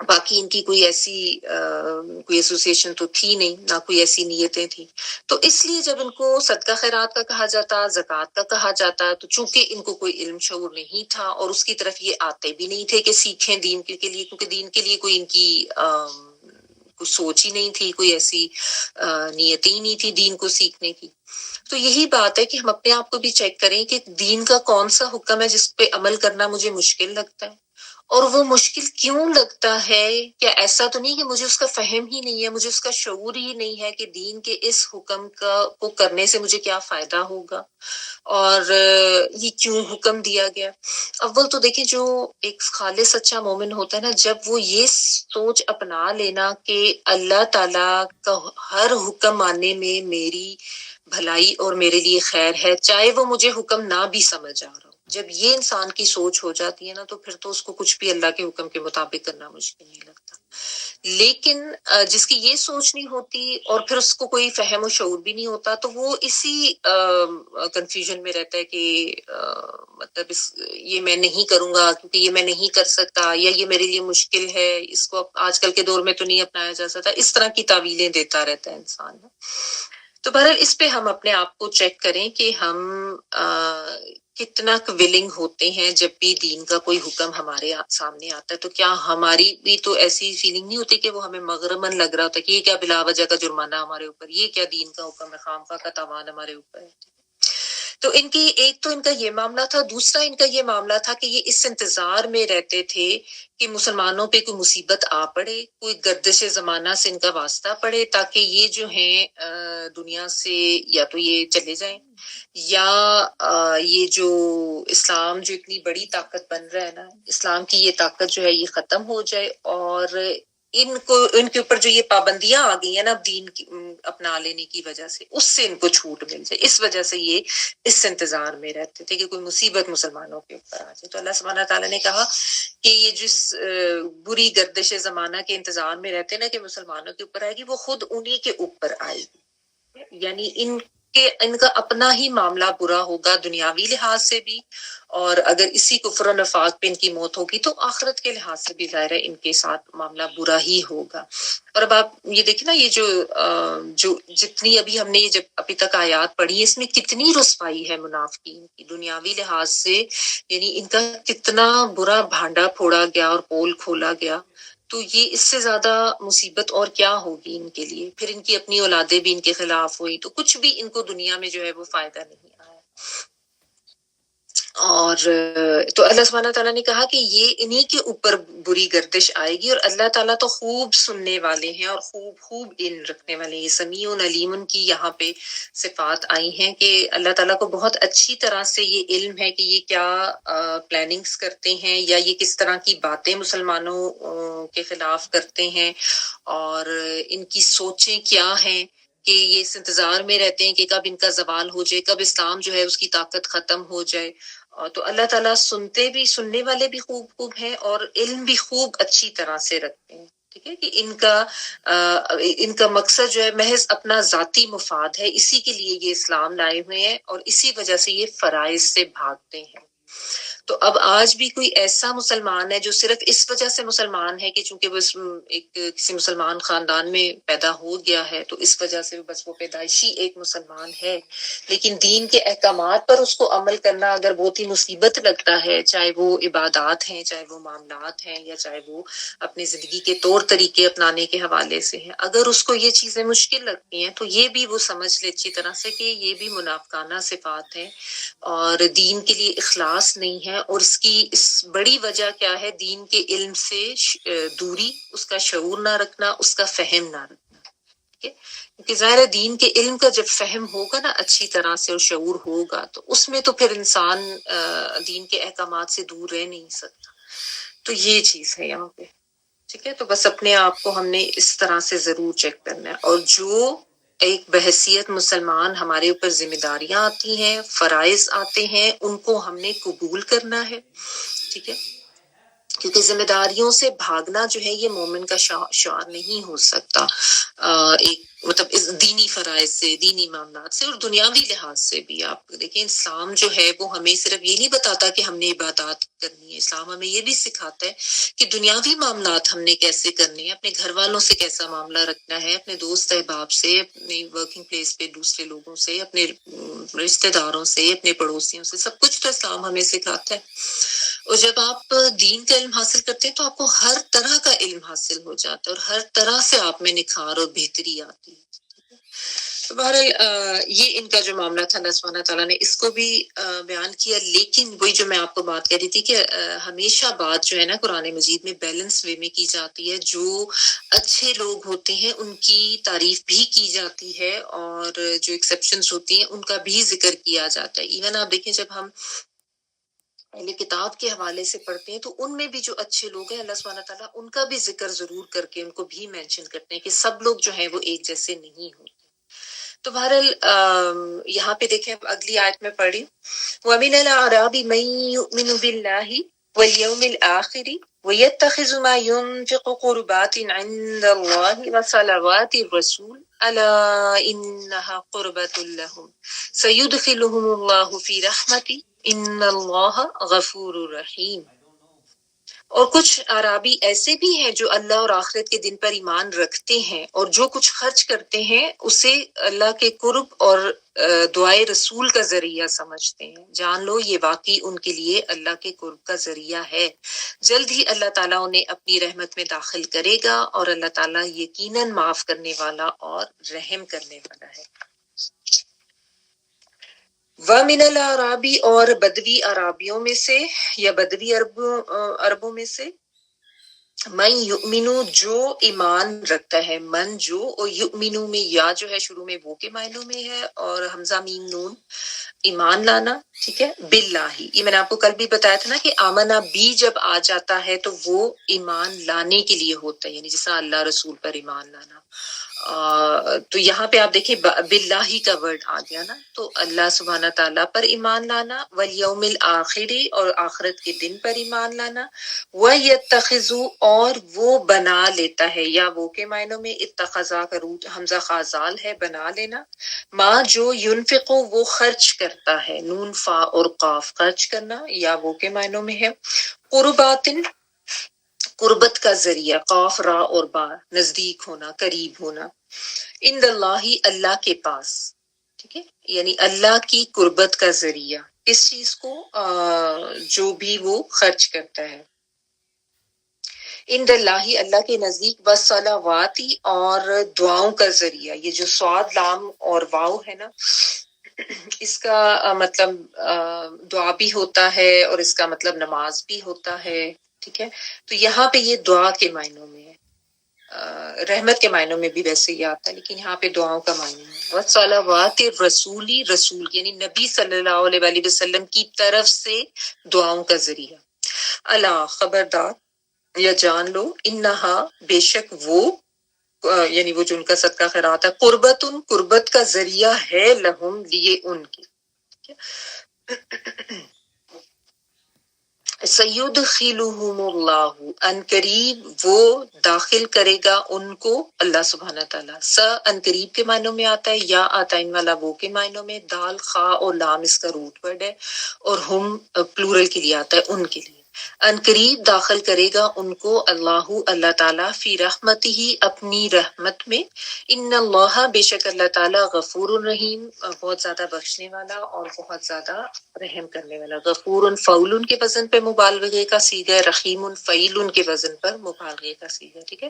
باقی ان کی کوئی ایسی کوئی ایسوسیشن تو تھی نہیں، نہ کوئی ایسی نیتیں تھیں۔ تو اس لیے جب ان کو صدقہ خیرات کا کہا جاتا، زکوٰۃ کا کہا جاتا، تو چونکہ ان کو کوئی علم شعور نہیں تھا اور اس کی طرف یہ آتے بھی نہیں تھے کہ سیکھیں دین کے لیے، کیونکہ دین کے لیے کوئی ان کی کوئی سوچ ہی نہیں تھی، کوئی ایسی نیت ہی نہیں تھی دین کو سیکھنے کی۔ تو یہی بات ہے کہ ہم اپنے آپ کو بھی چیک کریں کہ دین کا کون سا حکم ہے جس پہ عمل کرنا مجھے مشکل لگتا ہے، اور وہ مشکل کیوں لگتا ہے؟ کیا ایسا تو نہیں کہ مجھے اس کا فہم ہی نہیں ہے، مجھے اس کا شعور ہی نہیں ہے کہ دین کے اس حکم کو کرنے سے مجھے کیا فائدہ ہوگا، اور یہ کیوں حکم دیا گیا؟ اول تو دیکھیں، جو ایک خالص سچا مومن ہوتا ہے نا، جب وہ یہ سوچ اپنا لینا کہ اللہ تعالیٰ کا ہر حکم ماننے میں میری بھلائی اور میرے لیے خیر ہے، چاہے وہ مجھے حکم نہ بھی سمجھ آ رہا ہو، جب یہ انسان کی سوچ ہو جاتی ہے نا، تو پھر تو اس کو کچھ بھی اللہ کے حکم کے مطابق کرنا مشکل نہیں لگتا۔ لیکن جس کی یہ سوچ نہیں ہوتی اور پھر اس کو کوئی فہم و شعور بھی نہیں ہوتا، تو وہ اسی کنفیوژن میں رہتا ہے کہ مطلب یہ میں نہیں کروں گا کیونکہ یہ میں نہیں کر سکتا، یا یہ میرے لیے مشکل ہے، اس کو آج کل کے دور میں تو نہیں اپنایا جا سکتا، اس طرح کی تعویلیں دیتا رہتا ہے انسان۔ تو بہرحال اس پہ ہم اپنے آپ کو چیک کریں کہ ہم کتنا ولنگ ہوتے ہیں جب بھی دین کا کوئی حکم ہمارے سامنے آتا ہے، تو کیا ہماری بھی تو ایسی فیلنگ نہیں ہوتی کہ وہ ہمیں مغرمن لگ رہا ہوتا ہے کہ یہ کیا بلا وجہ کا جرمانہ ہمارے اوپر، یہ کیا دین کا حکم ہے، خامخواہ کا تاوان ہمارے اوپر ہے۔ تو ان کی ایک تو ان کا یہ معاملہ تھا، دوسرا ان کا یہ معاملہ تھا کہ یہ اس انتظار میں رہتے تھے کہ مسلمانوں پہ کوئی مصیبت آ پڑے، کوئی گردش زمانہ سے ان کا واسطہ پڑے، تاکہ یہ جو ہیں دنیا سے یا تو یہ چلے جائیں، یا یہ جو اسلام جو اتنی بڑی طاقت بن رہا ہے نا، اسلام کی یہ طاقت جو ہے یہ ختم ہو جائے، اور ان کے اوپر جو یہ پابندیاں آ گئی ہیں نا دین کی اپنا لینے کی وجہ سے، اس سے ان کو چھوٹ مل جائے، اس وجہ سے یہ اس انتظار میں رہتے تھے کہ کوئی مصیبت مسلمانوں کے اوپر آ جائے۔ تو اللہ سبحانہ تعالیٰ نے کہا کہ یہ جس بری گردش زمانہ کے انتظار میں رہتے نا کہ مسلمانوں کے اوپر آئے گی، وہ خود انہی کے اوپر آئے گی، یعنی ان کا اپنا ہی معاملہ برا ہوگا دنیاوی لحاظ سے بھی، اور اگر اسی کفر و نفاق پہ ان کی موت ہوگی تو آخرت کے لحاظ سے بھی ظاہر ہے ان کے ساتھ معاملہ برا ہی ہوگا۔ اور اب آپ یہ دیکھیں نا، یہ جو جتنی ابھی ہم نے جب ابھی تک آیات پڑھی، اس میں کتنی رسوائی ہے منافقین کی دنیاوی لحاظ سے، یعنی ان کا کتنا برا بھانڈا پھوڑا گیا اور پول کھولا گیا۔ تو یہ اس سے زیادہ مصیبت اور کیا ہوگی ان کے لیے؟ پھر ان کی اپنی اولادیں بھی ان کے خلاف ہوئی، تو کچھ بھی ان کو دنیا میں جو ہے وہ فائدہ نہیں آیا۔ اور تو اللہ سبحانہ تعالیٰ نے کہا کہ یہ انہی کے اوپر بری گردش آئے گی، اور اللہ تعالیٰ تو خوب سننے والے ہیں اور خوب علم رکھنے والے ہیں۔ یہ سمیع علیم کی یہاں پہ صفات آئی ہیں کہ اللہ تعالیٰ کو بہت اچھی طرح سے یہ علم ہے کہ یہ کیا پلاننگز کرتے ہیں، یا یہ کس طرح کی باتیں مسلمانوں کے خلاف کرتے ہیں، اور ان کی سوچیں کیا ہیں، کہ یہ اس انتظار میں رہتے ہیں کہ کب ان کا زوال ہو جائے، کب اسلام جو ہے اس کی طاقت ختم ہو جائے۔ تو اللہ تعالیٰ سننے والے بھی خوب ہیں، اور علم بھی خوب اچھی طرح سے رکھتے ہیں، ٹھیک ہے، کہ ان کا مقصد جو ہے محض اپنا ذاتی مفاد ہے، اسی کے لیے یہ اسلام لائے ہوئے ہیں، اور اسی وجہ سے یہ فرائض سے بھاگتے ہیں۔ تو اب آج بھی کوئی ایسا مسلمان ہے جو صرف اس وجہ سے مسلمان ہے کہ چونکہ وہ کسی مسلمان خاندان میں پیدا ہو گیا ہے، تو اس وجہ سے بس وہ پیدائشی ایک مسلمان ہے، لیکن دین کے احکامات پر اس کو عمل کرنا اگر بہت ہی مصیبت لگتا ہے، چاہے وہ عبادات ہیں، چاہے وہ معاملات ہیں، یا چاہے وہ اپنی زندگی کے طور طریقے اپنانے کے حوالے سے ہیں، اگر اس کو یہ چیزیں مشکل لگتی ہیں، تو یہ بھی وہ سمجھ لے اچھی طرح سے کہ یہ بھی منافقانہ صفات ہیں، اور دین کے لیے اخلاص نہیں ہے، اور اس بڑی وجہ کیا ہے؟ دین کے علم سے دوری، اس کا شعور نہ رکھنا، اس کا فہم نہ رکھنا۔ ٹھیک ہے، کیونکہ ظاہر ہے دین کے علم کا جب فہم ہوگا نا اچھی طرح سے اور شعور ہوگا تو اس میں تو پھر انسان دین کے احکامات سے دور رہ نہیں سکتا. تو یہ چیز ہے یہاں پہ. ٹھیک ہے، تو بس اپنے آپ کو ہم نے اس طرح سے ضرور چیک کرنا ہے. اور جو ایک بحیثیت مسلمان ہمارے اوپر ذمہ داریاں آتی ہیں، فرائض آتے ہیں، ان کو ہم نے قبول کرنا ہے. ٹھیک ہے، کیونکہ ذمہ داریوں سے بھاگنا جو ہے یہ مومن کا شعار نہیں ہو سکتا. ایک مطلب اس دینی فرائض سے، دینی معاملات سے اور دنیاوی لحاظ سے بھی. آپ دیکھیں اسلام جو ہے وہ ہمیں صرف یہ نہیں بتاتا کہ ہم نے عبادات کرنی ہے، اسلام ہمیں یہ بھی سکھاتا ہے کہ دنیاوی معاملات ہم نے کیسے کرنے ہیں، اپنے گھر والوں سے کیسا معاملہ رکھنا ہے، اپنے دوست احباب سے، اپنی ورکنگ پلیس پہ دوسرے لوگوں سے، اپنے رشتہ داروں سے، اپنے پڑوسیوں سے، سب کچھ تو اسلام ہمیں سکھاتا ہے. اور جب آپ دین کا علم حاصل کرتے ہیں تو آپ کو ہر طرح کا علم حاصل ہو جاتا ہے اور ہر طرح سے آپ میں نکھار اور بہتری آتی ہے. تو بہرحال یہ ان کا جو معاملہ تھا اللہ سبحانہ تعالیٰ نے اس کو بھی بیان کیا. لیکن وہی جو میں آپ کو بات کر رہی تھی کہ ہمیشہ بات جو ہے نا قرآن مجید میں بیلنس وے میں کی جاتی ہے. جو اچھے لوگ ہوتے ہیں ان کی تعریف بھی کی جاتی ہے اور جو ایکسیپشنز ہوتی ہیں ان کا بھی ذکر کیا جاتا ہے. ایون آپ دیکھیں جب ہم اہل کتاب کے حوالے سے پڑھتے ہیں تو ان میں بھی جو اچھے لوگ ہیں اللہ سبحانہ تعالیٰ ان کا بھی ذکر ضرور کر کے ان کو بھی مینشن کرتے ہیں کہ سب لوگ جو ہیں وہ ایک جیسے نہیں ہوتے. تو بہرحال یہاں پہ دیکھیں اگلی آیت میں پڑھی وَمِنَ الْأَعْرَابِ مَن يُؤْمِنُ بِاللَّهِ وَالْيَوْمِ الْآخِرِ وَيَتَّخِذُ مَا يُنْفِقُ قُرُبَاتٍ عِندَ اللَّهِ وَصَلَوَاتِ الرَّسُولِ أَلَا إِنَّهَا قُرْبَةٌ لَهُمْ سَيُدْخِلُهُمُ اللَّهُ فِي رَحْمَتِهِ ان اللہ غفور الرحیم. اور کچھ عرابی ایسے بھی ہیں جو اللہ اور آخرت کے دن پر ایمان رکھتے ہیں اور جو کچھ خرچ کرتے ہیں اسے اللہ کے قرب اور دعائے رسول کا ذریعہ سمجھتے ہیں. جان لو یہ واقعی ان کے لیے اللہ کے قرب کا ذریعہ ہے. جلد ہی اللہ تعالیٰ انہیں اپنی رحمت میں داخل کرے گا اور اللہ تعالیٰ یقیناً معاف کرنے والا اور رحم کرنے والا ہے. وَمِنَ الْأَعْرَابِ اور بدوی عرابیوں میں سے یا بدوی عربوں میں سے من یؤمنو جو ایمان رکھتا ہے. من جو اور یؤمنو میں یا جو ہے شروع میں وہ کے معنوں میں ہے اور حمزہ میم نون ایمان لانا. ٹھیک ہے، باللہ یہ میں نے آپ کو کل بھی بتایا تھا نا کہ آمنا بھی جب آ جاتا ہے تو وہ ایمان لانے کے لیے ہوتا ہے، یعنی جیسا اللہ رسول پر ایمان لانا. تو یہاں پہ آپ دیکھیں باللہ کا ورڈ آ گیا نا، تو اللہ سبحانہ تعالیٰ پر ایمان لانا، والیوم الآخری اور آخرت کے دن پر ایمان لانا، وَيَتَّخِذُ اور وہ بنا لیتا ہے یا وہ کے معنوں میں اتخذا کا روٹ حمزہ خازال ہے بنا لینا. ماں جو ينفقو وہ خرچ کرتا ہے، نون فا اور قاف خرچ کرنا یا وہ کے معنوں میں ہے. قرباتن قربت کا ذریعہ، قاف را اور با نزدیک ہونا، قریب ہونا. عند اللہ اللہ کے پاس. ٹھیک ہے، یعنی اللہ کی قربت کا ذریعہ اس چیز کو جو بھی وہ خرچ کرتا ہے. عند اللہ اللہ کے نزدیک، والصلواتی اور دعاؤں کا ذریعہ. یہ جو صاد لام اور واو ہے نا اس کا مطلب دعا بھی ہوتا ہے اور اس کا مطلب نماز بھی ہوتا ہے. ٹھیک ہے، تو یہاں پہ یہ دعا کے معنوں میں ہے. رحمت کے معنوں میں بھی ویسے ہی آتا ہے لیکن یہاں پہ دعاؤں کا معنی ہے. وصلوات رسولی رسول یعنی نبی صلی اللہ علیہ وآلہ وسلم کی طرف سے دعاؤں کا ذریعہ. اللہ خبردار یا جان لو، انہا بے شک وہ یعنی وہ جو ان کا صدقہ خیرات ہے، قربتن قربت کا ذریعہ ہے، لہم لیے ان کی. سیدخلہم اللہ ان قریب وہ داخل کرے گا ان کو اللہ سبحانہ تعالیٰ. ان قریب کے معنوں میں آتا ہے، یا آتا ان والا وہ کے معنوں میں، دال خا اور لام اس کا روٹ ورڈ ہے اور ہم پلورل کے لیے آتا ہے ان کے لیے. ان قریب داخل کرے گا ان کو اللہ تعالیٰ فی رحمتہ اپنی رحمت میں. ان اللہ بے شک اللہ تعالیٰ غفور الرحیم بہت زیادہ بخشنے والا اور بہت زیادہ رحم کرنے والا. غفور فعول کے وزن پہ مبالغے کا صیغہ ہے، رحیم فعیل کے وزن پر مبالغے کا صیغہ. ٹھیک ہے،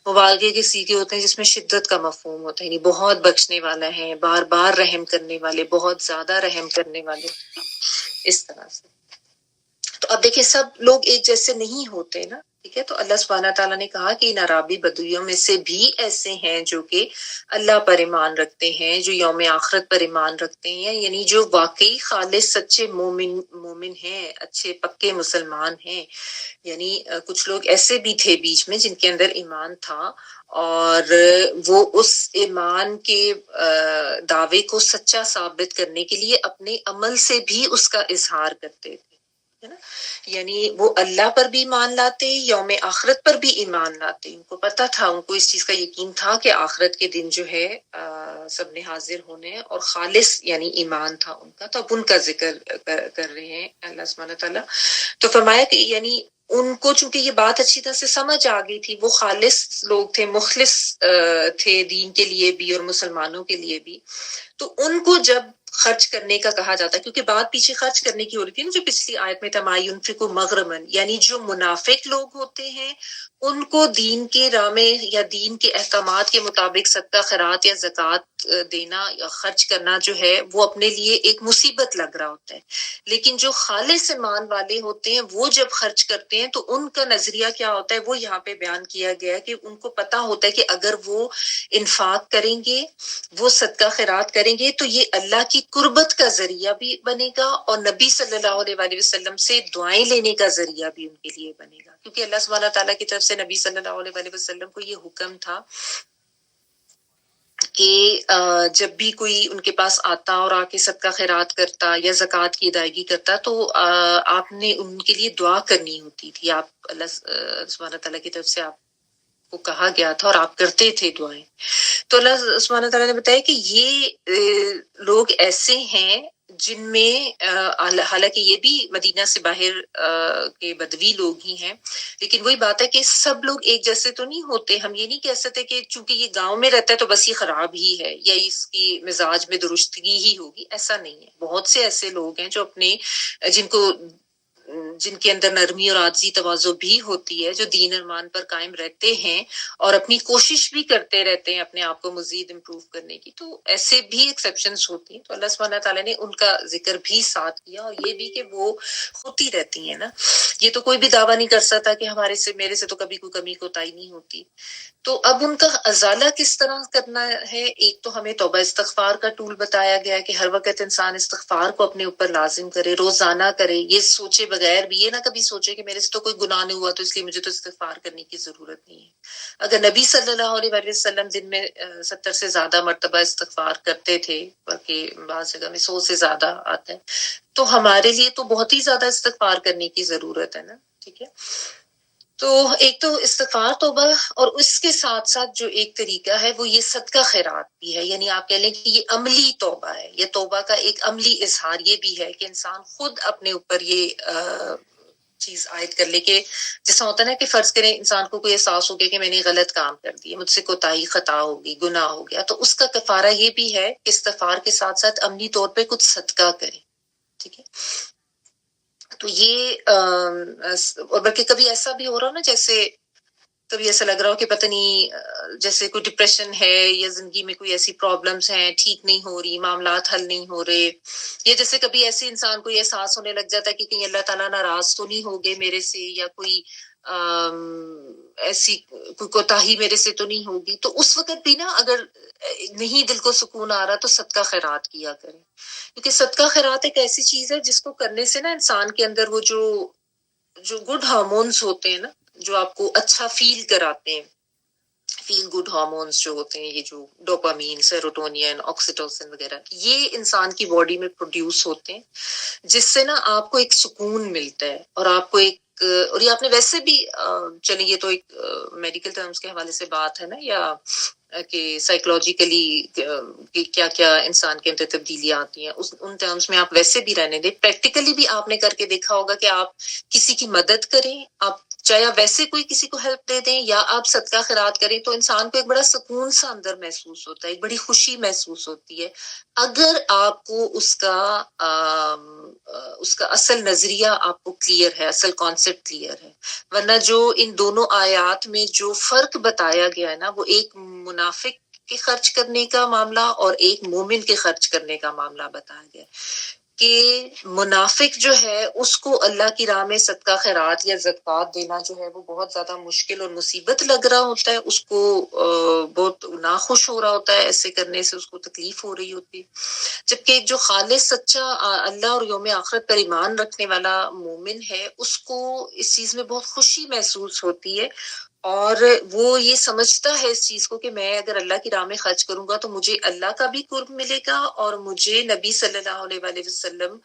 مبالغے کے صیغے ہوتے ہیں جس میں شدت کا مفہوم ہوتا ہے، یعنی بہت بخشنے والا ہے، بار بار رحم کرنے والے، بہت زیادہ رحم کرنے والے، اس طرح سے. تو اب دیکھیں سب لوگ ایک جیسے نہیں ہوتے نا، ٹھیک ہے. تو اللہ سبحانہ تعالیٰ نے کہا کہ ان عرابی بدویوں میں سے بھی ایسے ہیں جو کہ اللہ پر ایمان رکھتے ہیں، جو یوم آخرت پر ایمان رکھتے ہیں، یعنی جو واقعی خالص سچے مومن ہیں، اچھے پکے مسلمان ہیں. یعنی کچھ لوگ ایسے بھی تھے بیچ میں جن کے اندر ایمان تھا اور وہ اس ایمان کے دعوے کو سچا ثابت کرنے کے لیے اپنے عمل سے بھی اس کا اظہار کرتے تھے، ہے نا. یعنی وہ اللہ پر بھی ایمان لاتے، یوم آخرت پر بھی ایمان لاتے. ان کو پتا تھا، ان کو اس چیز کا یقین تھا کہ آخرت کے دن جو ہے سب نے حاضر ہونے ہیں، اور خالص یعنی ایمان تھا ان کا. تو اب ان کا ذکر کر رہے ہیں اللہ سبحانہ تعالیٰ. تو فرمایا کہ یعنی ان کو چونکہ یہ بات اچھی طرح سے سمجھ آ گئی تھی، وہ خالص لوگ تھے، مخلص تھے دین کے لیے بھی اور مسلمانوں کے لیے بھی. تو ان کو جب خرچ کرنے کا کہا جاتا ہے، کیونکہ بات پیچھے خرچ کرنے کی ہو رہی تھی نا جو پچھلی آیت میں تھا، ما ينفق مغرما، یعنی جو منافق لوگ ہوتے ہیں ان کو دین کے راہ میں یا دین کے احکامات کے مطابق صدقہ خیرات یا زکوٰۃ دینا یا خرچ کرنا جو ہے وہ اپنے لیے ایک مصیبت لگ رہا ہوتا ہے. لیکن جو خالص ایمان والے ہوتے ہیں وہ جب خرچ کرتے ہیں تو ان کا نظریہ کیا ہوتا ہے وہ یہاں پہ بیان کیا گیا ہے کہ ان کو پتا ہوتا ہے کہ اگر وہ انفاق کریں گے، وہ صدقہ خیرات کریں گے تو یہ اللہ کی قربت کا ذریعہ بھی بنے گا اور نبی صلی اللہ علیہ وآلہ وسلم سے دعائیں لینے کا ذریعہ بھی ان کے لیے بنے گا. کیونکہ اللہ سبحانہ تعالیٰ کی طرف سے نبی صلی اللہ علیہ وآلہ وسلم کو یہ حکم تھا کہ جب بھی کوئی ان کے پاس آتا اور آ کے صدقہ خیرات کرتا یا زکوٰۃ کی ادائیگی کرتا تو آپ نے ان کے لیے دعا کرنی ہوتی تھی. آپ اللہ سبحانہ تعالیٰ کی طرف سے آپ کو کہا گیا تھا اور آپ کرتے تھے دعائیں. تو اللہ سبحانہ تعالیٰ نے بتایا کہ یہ لوگ ایسے ہیں جن میں حالانکہ یہ بھی مدینہ سے باہر کے بدوی لوگ ہی ہیں، لیکن وہی بات ہے کہ سب لوگ ایک جیسے تو نہیں ہوتے. ہم یہ نہیں کہہ سکتے کہ چونکہ یہ گاؤں میں رہتا ہے تو بس یہ خراب ہی ہے یا اس کی مزاج میں درستگی ہی ہوگی، ایسا نہیں ہے. بہت سے ایسے لوگ ہیں جو اپنے جن کے اندر نرمی اور عاجزی تواضع بھی ہوتی ہے، جو دین ایمان پر قائم رہتے ہیں اور اپنی کوشش بھی کرتے رہتے ہیں اپنے آپ کو مزید امپروو کرنے کی. تو ایسے بھی ایکسیپشنز ہوتی ہیں. تو اللہ سبحانہ تعالیٰ نے ان کا ذکر بھی ساتھ کیا اور یہ بھی کہ وہ ہوتی رہتی ہیں نا. یہ تو کوئی بھی دعویٰ نہیں کر سکتا کہ میرے سے تو کبھی کوئی کمی کوتاہی نہیں ہوتی. تو اب ان کا ازالہ کس طرح کرنا ہے؟ ایک تو ہمیں توبہ استغفار کا ٹول بتایا گیا ہے کہ ہر وقت انسان استغفار کو اپنے اوپر لازم کرے، روزانہ کرے، یہ سوچے بغیر بھی، یہ نہ کبھی سوچے کہ میرے سے تو کوئی گناہ نہیں ہوا تو اس لیے مجھے تو استغفار کرنے کی ضرورت نہیں ہے. اگر نبی صلی اللہ علیہ وسلم دن میں 70 سے زیادہ مرتبہ استغفار کرتے تھے، بلکہ بعض جگہ میں 100 سے زیادہ آتا ہے، تو ہمارے لیے تو بہت ہی زیادہ استغفار کرنے کی ضرورت ہے نا. ٹھیک ہے. تو ایک تو استغفار توبہ، اور اس کے ساتھ ساتھ جو ایک طریقہ ہے وہ یہ صدقہ خیرات بھی ہے. یعنی آپ کہہ لیں کہ یہ عملی توبہ ہے، یہ توبہ کا ایک عملی اظہار یہ بھی ہے کہ انسان خود اپنے اوپر یہ چیز عائد کر لے کہ جیسا ہوتا ہے نا کہ فرض کریں انسان کو کوئی احساس ہو گیا کہ میں نے غلط کام کر دیا، مجھ سے کوتاہی خطا ہوگی، گناہ ہو گیا، تو اس کا کفارہ یہ بھی ہے کہ استغفار کے ساتھ ساتھ عملی طور پہ کچھ صدقہ کرے. ٹھیک ہے. تو یہ اور بلکہ کبھی ایسا بھی ہو رہا نا، جیسے کبھی ایسا لگ رہا ہو کہ پتہ نہیں جیسے کوئی ڈپریشن ہے یا زندگی میں کوئی ایسی پرابلمس ہیں، ٹھیک نہیں ہو رہی، معاملات حل نہیں ہو رہے، یا جیسے کبھی ایسے انسان کو یہ احساس ہونے لگ جاتا ہے کہ کہیں اللہ تعالیٰ ناراض تو نہیں ہو گئے میرے سے، یا کوئی ایسی کوئی کوتاہی میرے سے تو نہیں ہوگی. تو اس وقت بھی نا اگر نہیں دل کو سکون آ رہا تو صدقہ خیرات کیا کریں. کیونکہ صدقہ خیرات ایک ایسی چیز ہے جس کو کرنے سے نا انسان کے اندر وہ جو گڈ ہارمونز ہوتے ہیں نا، جو آپ کو اچھا فیل کراتے ہیں، فیل گڈ ہارمونز جو ہوتے ہیں، یہ جو ڈوپامین، سیروٹونین، آکسیٹوسن وغیرہ، یہ انسان کی باڈی میں پروڈیوس ہوتے ہیں، جس سے نا آپ کو ایک سکون ملتا ہے اور آپ کو ایک، اور یہ آپ نے ویسے بھی چلیں یہ تو ایک میڈیکل ٹرمز کے حوالے سے بات ہے نا، یا کہ سائیکولوجیکلی کیا کیا انسان کے اندر تبدیلیاں آتی ہیں، ان ٹرمز میں آپ ویسے بھی رہنے دیں. پریکٹیکلی بھی آپ نے کر کے دیکھا ہوگا کہ آپ کسی کی مدد کریں، آپ چاہے آپ ویسے کوئی کسی کو ہیلپ دے دیں یا آپ صدقہ خیرات کریں، تو انسان کو ایک بڑا سکون سا اندر محسوس ہوتا ہے، ایک بڑی خوشی محسوس ہوتی ہے، اگر آپ کو اس کا اصل نظریہ آپ کو کلیئر ہے، اصل کانسیپٹ کلیئر ہے. ورنہ جو ان دونوں آیات میں جو فرق بتایا گیا ہے نا، وہ ایک منافق کے خرچ کرنے کا معاملہ اور ایک مومن کے خرچ کرنے کا معاملہ بتایا گیا. کہ منافق جو ہے اس کو اللہ کی راہ میں صدقہ خیرات یا زکوٰۃ دینا جو ہے وہ بہت زیادہ مشکل اور مصیبت لگ رہا ہوتا ہے، اس کو بہت ناخوش ہو رہا ہوتا ہے، ایسے کرنے سے اس کو تکلیف ہو رہی ہوتی ہے، جبکہ جو خالص سچا اللہ اور یوم آخرت پر ایمان رکھنے والا مومن ہے اس کو اس چیز میں بہت خوشی محسوس ہوتی ہے، اور وہ یہ سمجھتا ہے اس چیز کو کہ میں اگر اللہ کی راہ میں خرچ کروں گا تو مجھے اللہ کا بھی قرب ملے گا اور مجھے نبی صلی اللہ علیہ وآلہ وسلم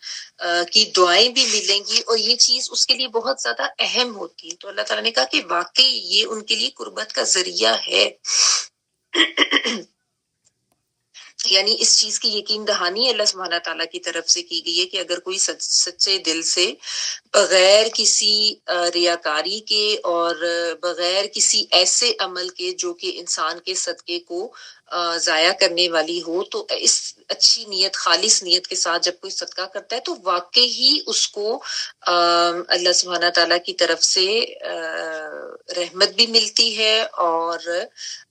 کی دعائیں بھی ملیں گی، اور یہ چیز اس کے لیے بہت زیادہ اہم ہوتی ہے۔ تو اللہ تعالیٰ نے کہا کہ واقعی یہ ان کے لیے قربت کا ذریعہ ہے۔ یعنی اس چیز کی یقین دہانی اللہ سبحانہ تعالیٰ کی طرف سے کی گئی ہے کہ اگر کوئی سچے دل سے بغیر کسی ریاکاری کے اور بغیر کسی ایسے عمل کے جو کہ انسان کے صدقے کو ضائع کرنے والی ہو، تو اس اچھی نیت خالص نیت کے ساتھ جب کوئی صدقہ کرتا ہے تو واقعی ہی اس کو اللہ سبحانہ تعالیٰ کی طرف سے رحمت بھی ملتی ہے اور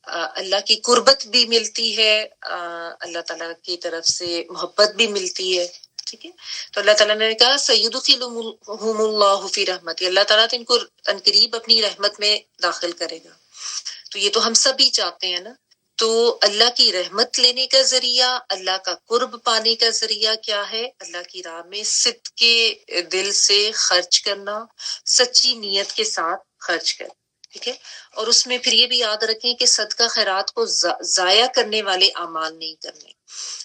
اللہ کی قربت بھی ملتی ہے، اللہ تعالیٰ کی طرف سے محبت بھی ملتی ہے۔ ٹھیک ہے، تو اللہ تعالیٰ نے کہا سیدخلہم اللہ فی رحمت، اللہ تعالیٰ تو ان کو عنقریب اپنی رحمت میں داخل کرے گا۔ تو یہ تو ہم سب ہی چاہتے ہیں نا۔ تو اللہ کی رحمت لینے کا ذریعہ، اللہ کا قرب پانے کا ذریعہ کیا ہے؟ اللہ کی راہ میں صدقے دل سے خرچ کرنا، سچی نیت کے ساتھ خرچ کرنا۔ ٹھیک ہے، اور اس میں پھر یہ بھی یاد رکھیں کہ صدقہ خیرات کو ضائع کرنے والے اعمال نہیں کرنے۔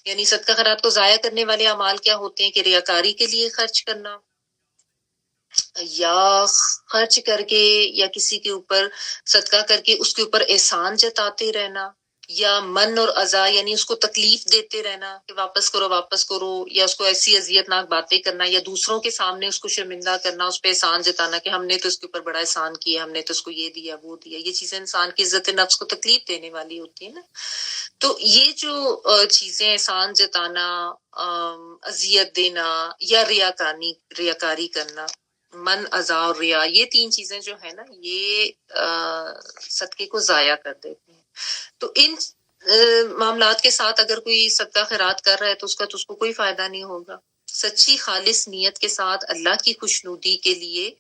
یعنی صدقہ خیرات کو ضائع کرنے والے اعمال کیا ہوتے ہیں کہ ریاکاری کے لیے خرچ کرنا، یا خرچ کر کے یا کسی کے اوپر صدقہ کر کے اس کے اوپر احسان جتاتے رہنا، یا من اور اذا یعنی اس کو تکلیف دیتے رہنا کہ واپس کرو واپس کرو، یا اس کو ایسی اذیت ناک باتیں کرنا، یا دوسروں کے سامنے اس کو شرمندہ کرنا، اس پہ احسان جتانا کہ ہم نے تو اس کے اوپر بڑا احسان کیا، ہم نے تو اس کو یہ دیا وہ دیا۔ یہ چیزیں انسان کی عزت نفس کو تکلیف دینے والی ہوتی ہیں نا۔ تو یہ جو چیزیں احسان جتانا، اذیت دینا یا ریاکاری کرنا، من ازا اور ریا، یہ تین چیزیں جو ہے نا یہ صدقے کو ضائع کر دیتی ہیں۔ تو ان معاملات کے ساتھ اگر کوئی صدقہ خیرات کر رہا ہے تو اس کو کوئی فائدہ نہیں ہوگا۔ سچی خالص نیت کے ساتھ اللہ کی خوشنودی کے لیے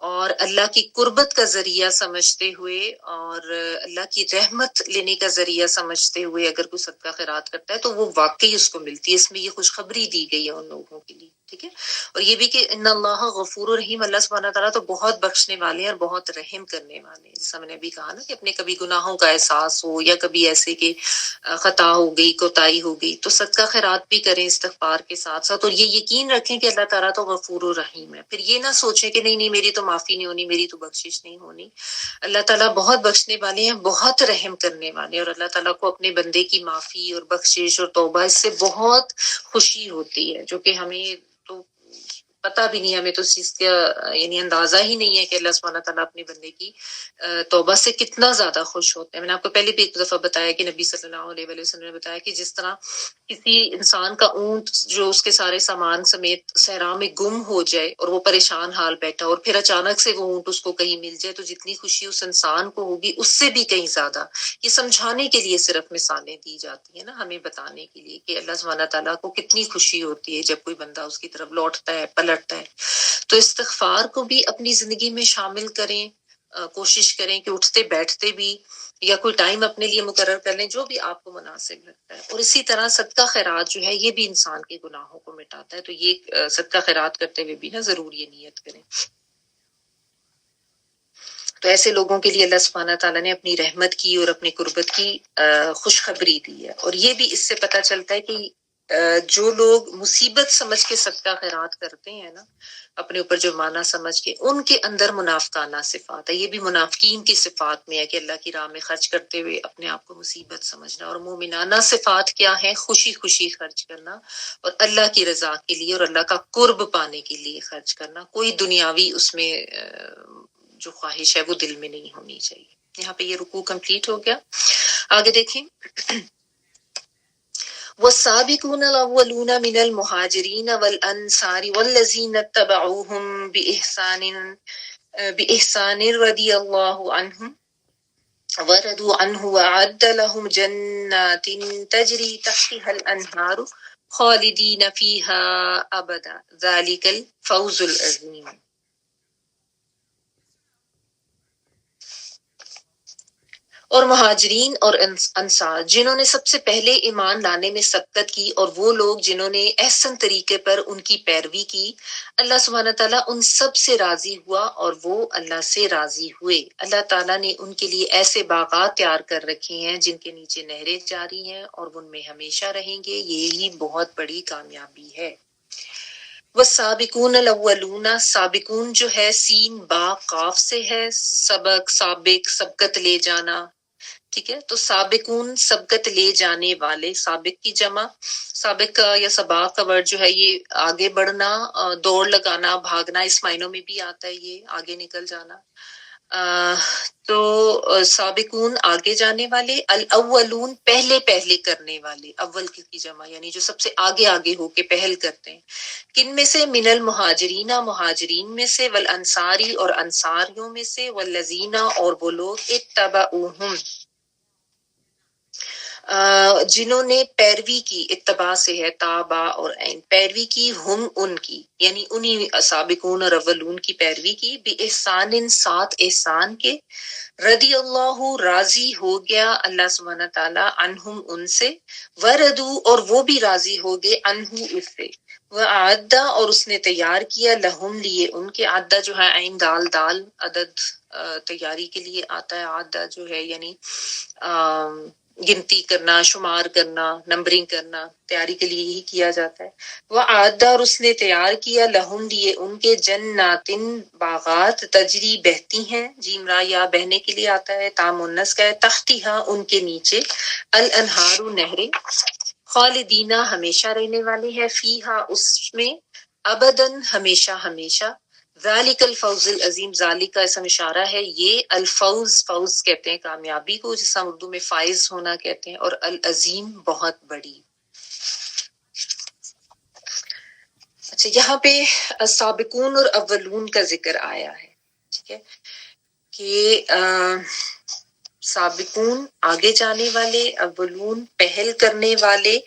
اور اللہ کی قربت کا ذریعہ سمجھتے ہوئے اور اللہ کی رحمت لینے کا ذریعہ سمجھتے ہوئے اگر کوئی صدقہ خیرات کرتا ہے تو وہ واقعی اس کو ملتی ہے۔ اس میں یہ خوشخبری دی گئی ہے ان لوگوں کے لیے۔ ٹھیک ہے، اور یہ بھی کہ ان اللہ غفور رحیم، اللہ سبحانہ تعالیٰ تو بہت بخشنے والے ہیں اور بہت رحم کرنے والے ہیں۔ جیسا میں نے ابھی کہا نا کہ اپنے کبھی گناہوں کا احساس ہو یا کبھی ایسے کہ خطا ہو گئی، کوتاہی ہو گئی، تو صدقہ خیرات بھی کریں استغفار کے ساتھ ساتھ، اور یہ یقین رکھیں کہ اللہ تعالیٰ تو غفور الرحیم ہے۔ پھر یہ نہ سوچیں کہ نہیں میری تو معافی نہیں ہونی، میری تو بخشش نہیں ہونی۔ اللہ تعالیٰ بہت بخشنے والے ہیں، بہت رحم کرنے والے ہیں، اور اللہ تعالیٰ کو اپنے بندے کی معافی اور بخشش اور توبہ اس سے بہت خوشی ہوتی ہے، جو کہ ہمیں تو پتہ بھی نہیں، ہمیں تو اس چیز کا یعنی اندازہ ہی نہیں ہے کہ اللہ سبحانہ تعالیٰ اپنے بندے کی توبہ سے کتنا زیادہ خوش ہوتے ہیں۔ میں نے آپ کو پہلے بھی ایک دفعہ بتایا کہ نبی صلی اللہ علیہ وآلہ وسلم نے بتایا کہ جس طرح کسی انسان کا اونٹ جو اس کے سارے سامان سمیت صحرا میں گم ہو جائے اور وہ پریشان حال بیٹھا اور پھر اچانک سے وہ اونٹ اس کو کہیں مل جائے تو جتنی خوشی اس انسان کو ہوگی اس سے بھی کہیں زیادہ، یہ سمجھانے کے لیے صرف مثالیں دی جاتی ہیں نا، ہمیں بتانے کے لیے کہ اللہ سبحانہ تعالیٰ کو کتنی خوشی ہوتی ہے جب کوئی بندہ اس کی طرف لوٹتا ہے، پلٹتا ہے۔ تو استغفار کو بھی اپنی زندگی میں شامل کریں، کوشش کریں کہ اٹھتے بیٹھتے بھی یا کوئی ٹائم اپنے لیے مقرر کر لیں جو بھی آپ کو مناسب لگتا ہے۔ اور اسی طرح صدقہ خیرات جو ہے یہ بھی انسان کے گناہوں کو مٹاتا ہے، تو یہ صدقہ خیرات کرتے ہوئے بھی نا ضرور یہ نیت کریں۔ تو ایسے لوگوں کے لیے اللہ سبحانہ تعالیٰ نے اپنی رحمت کی اور اپنی قربت کی خوشخبری دی ہے۔ اور یہ بھی اس سے پتہ چلتا ہے کہ جو لوگ مصیبت سمجھ کے صدقہ خیرات کرتے ہیں نا، اپنے اوپر جرمانہ سمجھ کے، ان کے اندر منافقانہ صفات ہے۔ یہ بھی منافقین کی صفات میں ہے کہ اللہ کی راہ میں خرچ کرتے ہوئے اپنے آپ کو مصیبت سمجھنا۔ اور مومنانہ صفات کیا ہے؟ خوشی خوشی خرچ کرنا اور اللہ کی رضا کے لیے اور اللہ کا قرب پانے کے لیے خرچ کرنا۔ کوئی دنیاوی اس میں جو خواہش ہے وہ دل میں نہیں ہونی چاہیے۔ یہاں پہ یہ رکوع کمپلیٹ ہو گیا۔ آگے دیکھیں، والسابقون الاولون من المہاجرین والانصار والذین اتبعوهم بإحسان رضی اللہ عنہم ورضوا عنہ وأعد لهم جنات تجری تحتها الانہار خالدین فیہا ابدا ذالک الفوز العظیم۔ اور مہاجرین اور انصار جنہوں نے سب سے پہلے ایمان لانے میں سبقت کی اور وہ لوگ جنہوں نے احسن طریقے پر ان کی پیروی کی، اللہ سبحانہ تعالیٰ ان سب سے راضی ہوا اور وہ اللہ سے راضی ہوئے۔ اللہ تعالیٰ نے ان کے لیے ایسے باغات تیار کر رکھے ہیں جن کے نیچے نہریں جاری ہیں اور ان میں ہمیشہ رہیں گے، یہی بہت بڑی کامیابی ہے۔ والسابقون الاولون، سابقون جو ہے سین با قاف سے ہے، سبق سابق سبقت لے جانا، ٹھیک ہے، تو سابقون سبقت لے جانے والے، سابق کی جمع، سابق کا یا سباق کا ورڈ جو ہے یہ آگے بڑھنا، دوڑ لگانا، بھاگنا، اس معنوں میں بھی آتا ہے، یہ آگے نکل جانا۔ تو سابقون آگے جانے والے، الاولون پہلے پہلے کرنے والے، اول کی جمع یعنی جو سب سے آگے آگے ہو کے پہل کرتے ہیں۔ کن میں سے؟ من المہاجرین، مہاجرین میں سے، والانصاری اور انصاریوں میں سے، والذین اور وہ لوگ اتبعوہم جنہوں نے پیروی کی، اتباع سے ہے تابع اور عین، پیروی کی، ہم ان کی یعنی انہی سابقون اور اولون کی پیروی کی، بی احسان ساتھ احسان کے، رضی اللہ راضی ہو گیا اللہ سبحانہ تعالیٰ، عنہم ان سے، وردو اور وہ بھی راضی ہو گئے، عنہ اس سے، وعدہ اور اس نے تیار کیا، لہم لیے ان کے، عدہ جو ہے عین دال دال عدد تیاری کے لیے آتا ہے، عدہ جو ہے یعنی گنتی کرنا، شمار کرنا، نمبرنگ کرنا، تیاری کے لیے ہی کیا جاتا ہے۔ وہ آدھا اور اس نے تیار کیا، لہم لیے ان کے، جناتن باغات، تجری بہتی ہیں، جیم را یا بہنے کے لیے آتا ہے، تام منس کا ہے، تحتیہا ان کے نیچے، الانہار نہریں، خالدینہ ہمیشہ رہنے والے ہیں، فیہا اس میں، ابدن ہمیشہ ہمیشہ، ذالک الفوز العظیم، ذالک کا اسم اشارہ ہے، یہ الفوز، فوز کہتے ہیں کامیابی کو، جس ہم اردو میں فائز ہونا کہتے ہیں، اور العظیم بہت بڑی۔ اچھا، یہاں پہ سابقون اور اولون کا ذکر آیا ہے، ٹھیک ہے، کہ سابقون آگے جانے والے، اولون پہل کرنے والے،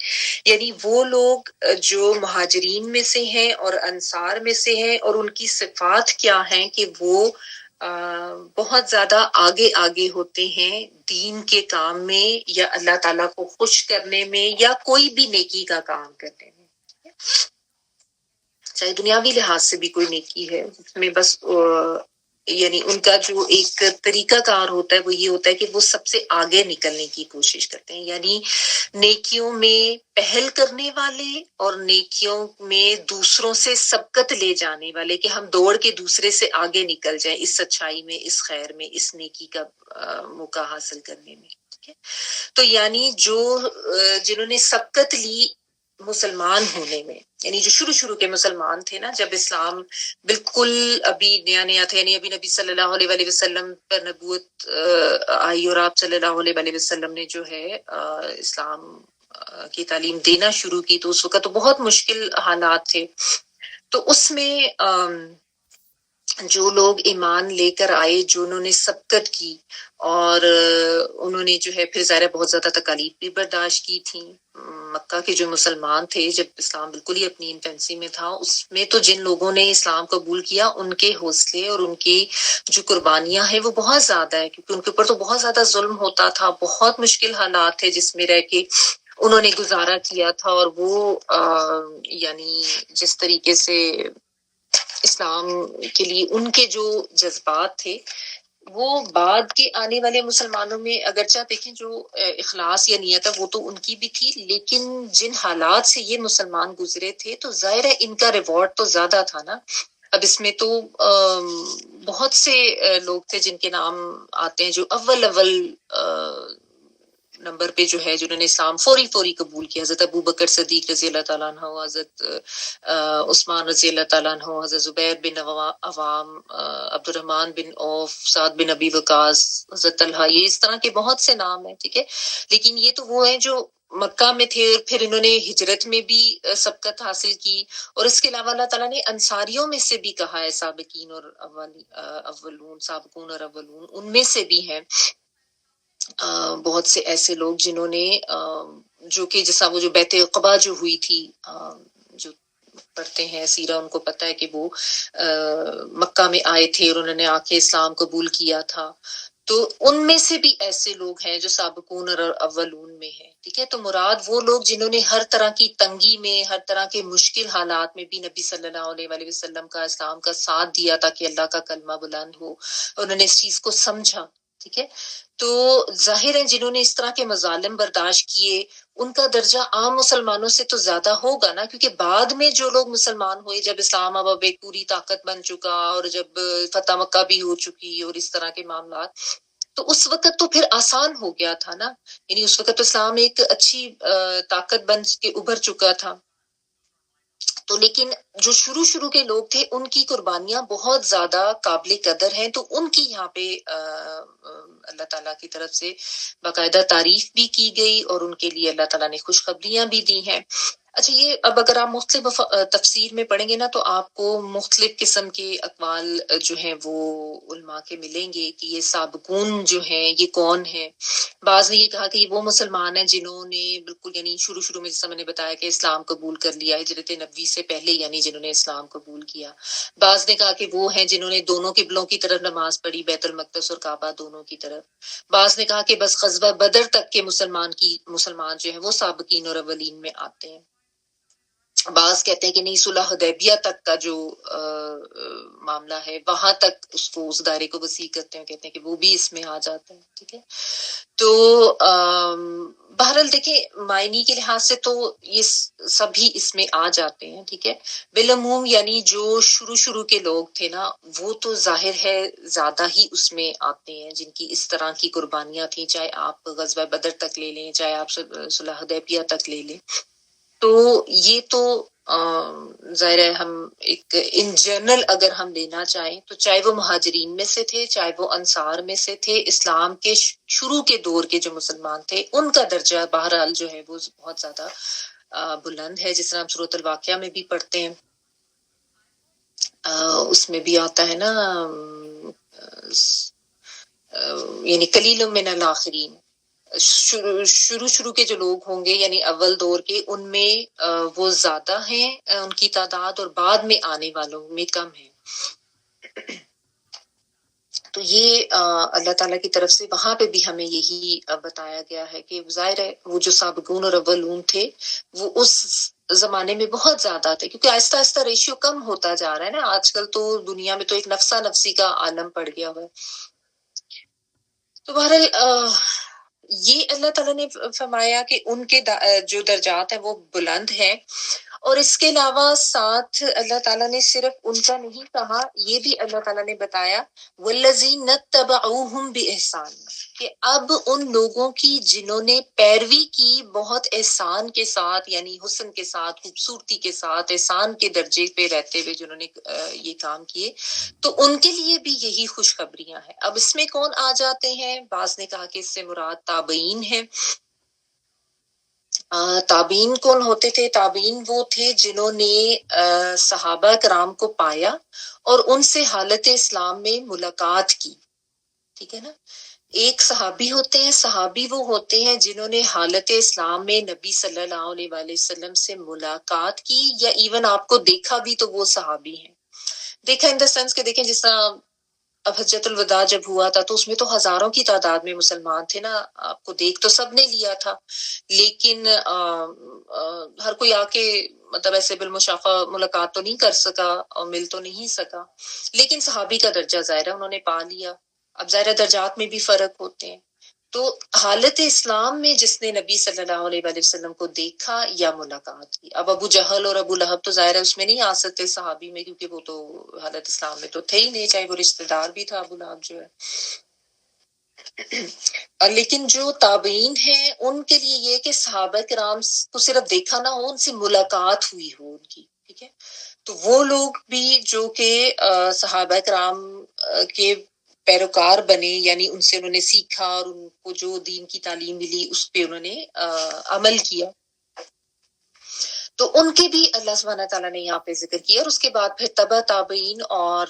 یعنی وہ لوگ جو مہاجرین میں سے ہیں اور انصار میں سے ہیں، اور ان کی صفات کیا ہیں کہ وہ بہت زیادہ آگے آگے ہوتے ہیں دین کے کام میں، یا اللہ تعالیٰ کو خوش کرنے میں، یا کوئی بھی نیکی کا کام کرنے میں، چاہے دنیاوی لحاظ سے بھی کوئی نیکی ہے، اس میں بس یعنی ان کا جو ایک طریقہ کار ہوتا ہے وہ یہ ہوتا ہے کہ وہ سب سے آگے نکلنے کی کوشش کرتے ہیں، یعنی نیکیوں میں پہل کرنے والے اور نیکیوں میں دوسروں سے سبقت لے جانے والے، کہ ہم دوڑ کے دوسرے سے آگے نکل جائیں اس سچائی میں، اس خیر میں، اس نیکی کا موقع حاصل کرنے میں، ٹھیک ہے۔ تو یعنی جو جنہوں نے سبقت لی مسلمان ہونے میں، یعنی جو شروع کے مسلمان تھے نا، جب اسلام بالکل ابھی نیا نیا تھا، یعنی ابھی نبی صلی اللہ علیہ وآلہ وسلم پر نبوت آئی، اور آپ صلی اللہ علیہ وآلہ وسلم نے جو ہے اسلام کی تعلیم دینا شروع کی، تو اس وقت تو بہت مشکل حالات تھے، تو اس میں جو لوگ ایمان لے کر آئے، جو انہوں نے سبقت کی، اور انہوں نے جو ہے پھر ظاہر بہت زیادہ تکالیف بھی برداشت کی تھیں، مکہ کے جو مسلمان تھے جب اسلام بالکل ہی اپنی انفینسی میں تھا، اس میں تو جن لوگوں نے اسلام قبول کیا ان کے حوصلے اور ان کی جو قربانیاں ہیں وہ بہت زیادہ ہے، کیونکہ ان کے اوپر تو بہت زیادہ ظلم ہوتا تھا، بہت مشکل حالات تھے جس میں رہ کے انہوں نے گزارا کیا تھا، اور وہ یعنی جس طریقے سے اسلام کے لیے ان کے جو جذبات تھے وہ بعد کے آنے والے مسلمانوں میں اگرچہ دیکھیں جو اخلاص یا نیت ہے وہ تو ان کی بھی تھی، لیکن جن حالات سے یہ مسلمان گزرے تھے تو ظاہر ہے ان کا ریوارڈ تو زیادہ تھا نا۔ اب اس میں تو بہت سے لوگ تھے جن کے نام آتے ہیں جو اول نمبر پہ جو ہے جنہوں نے اسلام فوری قبول کیا، حضرت ابو بکر صدیق رضی اللہ تعالیٰ عنہ، حضرت عثمان رضی اللہ تعالیٰ عنہ، حضرت زبیر بن عوام، عبد الرحمن بن عوف، سعد بن ابی وقاص، حضرت طلحہ، یہ اس طرح کے بہت سے نام ہیں، ٹھیک ہے، لیکن یہ تو وہ ہیں جو مکہ میں تھے، اور پھر انہوں نے ہجرت میں بھی سبقت حاصل کی، اور اس کے علاوہ اللہ تعالیٰ نے انصاریوں میں سے بھی کہا ہے سابقین اور اولون، سابقون اور اولون، ان میں سے بھی ہیں بہت سے ایسے لوگ جنہوں نے جو کہ جیسا وہ جو بیت عقبہ جو ہوئی تھی، جو پڑھتے ہیں سیرہ ان کو پتہ ہے کہ وہ مکہ میں آئے تھے اور انہوں نے آ کے اسلام قبول کیا تھا. تو ان میں سے بھی ایسے لوگ ہیں جو سابقون اور اولون میں ہیں. ٹھیک ہے، تو مراد وہ لوگ جنہوں نے ہر طرح کی تنگی میں، ہر طرح کے مشکل حالات میں بھی نبی صلی اللہ علیہ وآلہ وسلم کا، اسلام کا ساتھ دیا تاکہ اللہ کا کلمہ بلند ہو. انہوں نے اس چیز کو سمجھا. ٹھیک ہے، تو ظاہر ہے جنہوں نے اس طرح کے مظالم برداشت کیے ان کا درجہ عام مسلمانوں سے تو زیادہ ہوگا نا، کیونکہ بعد میں جو لوگ مسلمان ہوئے، جب اسلام اب ایک پوری طاقت بن چکا اور جب فتح مکہ بھی ہو چکی اور اس طرح کے معاملات، تو اس وقت تو پھر آسان ہو گیا تھا نا. یعنی اس وقت تو اسلام ایک اچھی طاقت بن کے ابھر چکا تھا. تو لیکن جو شروع کے لوگ تھے ان کی قربانیاں بہت زیادہ قابل قدر ہیں، تو ان کی یہاں پہ اللہ تعالیٰ کی طرف سے باقاعدہ تعریف بھی کی گئی اور ان کے لیے اللہ تعالیٰ نے خوشخبریاں بھی دی ہیں. اچھا، یہ اب اگر آپ مختلف تفسیر میں پڑھیں گے نا تو آپ کو مختلف قسم کے اقوال جو ہیں وہ علماء کے ملیں گے کہ یہ سابقون جو ہیں یہ کون ہیں. بعض نے یہ کہا کہ یہ وہ مسلمان ہیں جنہوں نے بالکل یعنی شروع میں جیسا میں نے بتایا کہ اسلام قبول کر لیا ہجرت نبوی سے پہلے، یعنی جنہوں نے اسلام قبول کیا. بعض نے کہا کہ وہ ہیں جنہوں نے دونوں قبلوں کی طرف نماز پڑھی، بیت المقدس اور کعبہ دونوں کی طرف. بعض نے کہا کہ بس غزوہ بدر تک کے مسلمان جو ہیں وہ سابقین اور اولین میں آتے ہیں. بعض کہتے ہیں کہ نہیں، صلح حدیبیہ تک کا جو معاملہ ہے وہاں تک اس دائرے کو وسیع کرتے ہیں، کہتے ہیں کہ وہ بھی اس میں آ جاتا ہے. ٹھیک ہے، تو بہرحال دیکھیں معنی کے لحاظ سے تو یہ سبھی اس میں آ جاتے ہیں. ٹھیک ہے، بالعموم یعنی جو شروع کے لوگ تھے نا وہ تو ظاہر ہے زیادہ ہی اس میں آتے ہیں، جن کی اس طرح کی قربانیاں تھیں، چاہے آپ غزوہ بدر تک لے لیں، چاہے آپ صلح حدیبیہ تک لے لیں. تو یہ تو ظاہر ہے ہم ایک ان جنرل اگر ہم لینا چاہیں تو چاہے وہ مہاجرین میں سے تھے، چاہے وہ انصار میں سے تھے، اسلام کے شروع کے دور کے جو مسلمان تھے ان کا درجہ بہرحال جو ہے وہ بہت زیادہ بلند ہے. جس طرح ہم سورۃ الواقعہ میں بھی پڑھتے ہیں، اس میں بھی آتا ہے نا یعنی قلیل من الاخرین، شروع کے جو لوگ ہوں گے یعنی اول دور کے ان میں وہ زیادہ ہیں ان کی تعداد، اور بعد میں آنے والوں میں کم ہے. تو یہ اللہ تعالیٰ کی طرف سے وہاں پہ بھی ہمیں یہی بتایا گیا ہے کہ ظاہر ہے وہ جو سابقون اور اولون تھے وہ اس زمانے میں بہت زیادہ تھے، کیونکہ آہستہ آہستہ ریشیو کم ہوتا جا رہا ہے نا. آج کل تو دنیا میں تو ایک نفسا نفسی کا عالم پڑ گیا ہوا ہے. تو بہرحال یہ اللہ تعالیٰ نے فرمایا کہ ان کے جو درجات ہیں وہ بلند ہیں. اور اس کے علاوہ ساتھ اللہ تعالیٰ نے صرف ان کا نہیں کہا، یہ بھی اللہ تعالیٰ نے بتایا والذین اتبعوہم بإحسان، کہ اب ان لوگوں کی جنہوں نے پیروی کی بہت احسان کے ساتھ، یعنی حسن کے ساتھ، خوبصورتی کے ساتھ، احسان کے درجے پہ رہتے ہوئے جنہوں نے یہ کام کیے، تو ان کے لیے بھی یہی خوشخبریاں ہیں. اب اس میں کون آ جاتے ہیں؟ بعض نے کہا کہ اس سے مراد تابعین ہیں. تابعین کون ہوتے تھے؟ تابعین وہ تھے جنہوں نے صحابہ کرام کو پایا اور ان سے حالت اسلام میں ملاقات کی. ٹھیک ہے نا، ایک صحابی ہوتے ہیں، صحابی وہ ہوتے ہیں جنہوں نے حالت اسلام میں نبی صلی اللہ علیہ وآلہ وسلم سے ملاقات کی، یا ایون آپ کو دیکھا بھی تو وہ صحابی ہیں. دیکھا ان دا سینس کہ دیکھیں جس طرح اب حجت الوداع جب ہوا تھا تو اس میں تو ہزاروں کی تعداد میں مسلمان تھے نا، آپ کو دیکھ تو سب نے لیا تھا، لیکن ہر کوئی آ کے مطلب ایسے بالمشافہ ملاقات تو نہیں کر سکا اور مل تو نہیں سکا. لیکن صحابی کا درجہ ظاہر ہے انہوں نے پا لیا. اب ظاہر درجات میں بھی فرق ہوتے ہیں. تو حالت اسلام میں جس نے نبی صلی اللہ علیہ وآلہ وسلم کو دیکھا یا ملاقات کی، اب ابو جہل اور ابو لہب تو ظاہر ہے اس میں نہیں آ سکتے صحابی میں، کیونکہ وہ تو حالت اسلام میں تو تھے ہی نہیں، چاہے وہ رشتہ دار بھی تھا ابو لہب جو ہے. لیکن جو تابعین ہیں ان کے لیے یہ کہ صحابہ کرام کو صرف دیکھا نہ ہو، ان سے ملاقات ہوئی ہو ان کی. ٹھیک ہے، تو وہ لوگ بھی جو کہ صحابہ کرام کے پیروکار بنے، یعنی ان سے انہوں نے سیکھا اور ان کو جو دین کی تعلیم ملی اس پہ انہوں نے عمل کیا، تو ان کے بھی اللہ سبحانہ تعالیٰ نے یہاں پہ ذکر کیا. اور اس کے بعد پھر تبع تابعین اور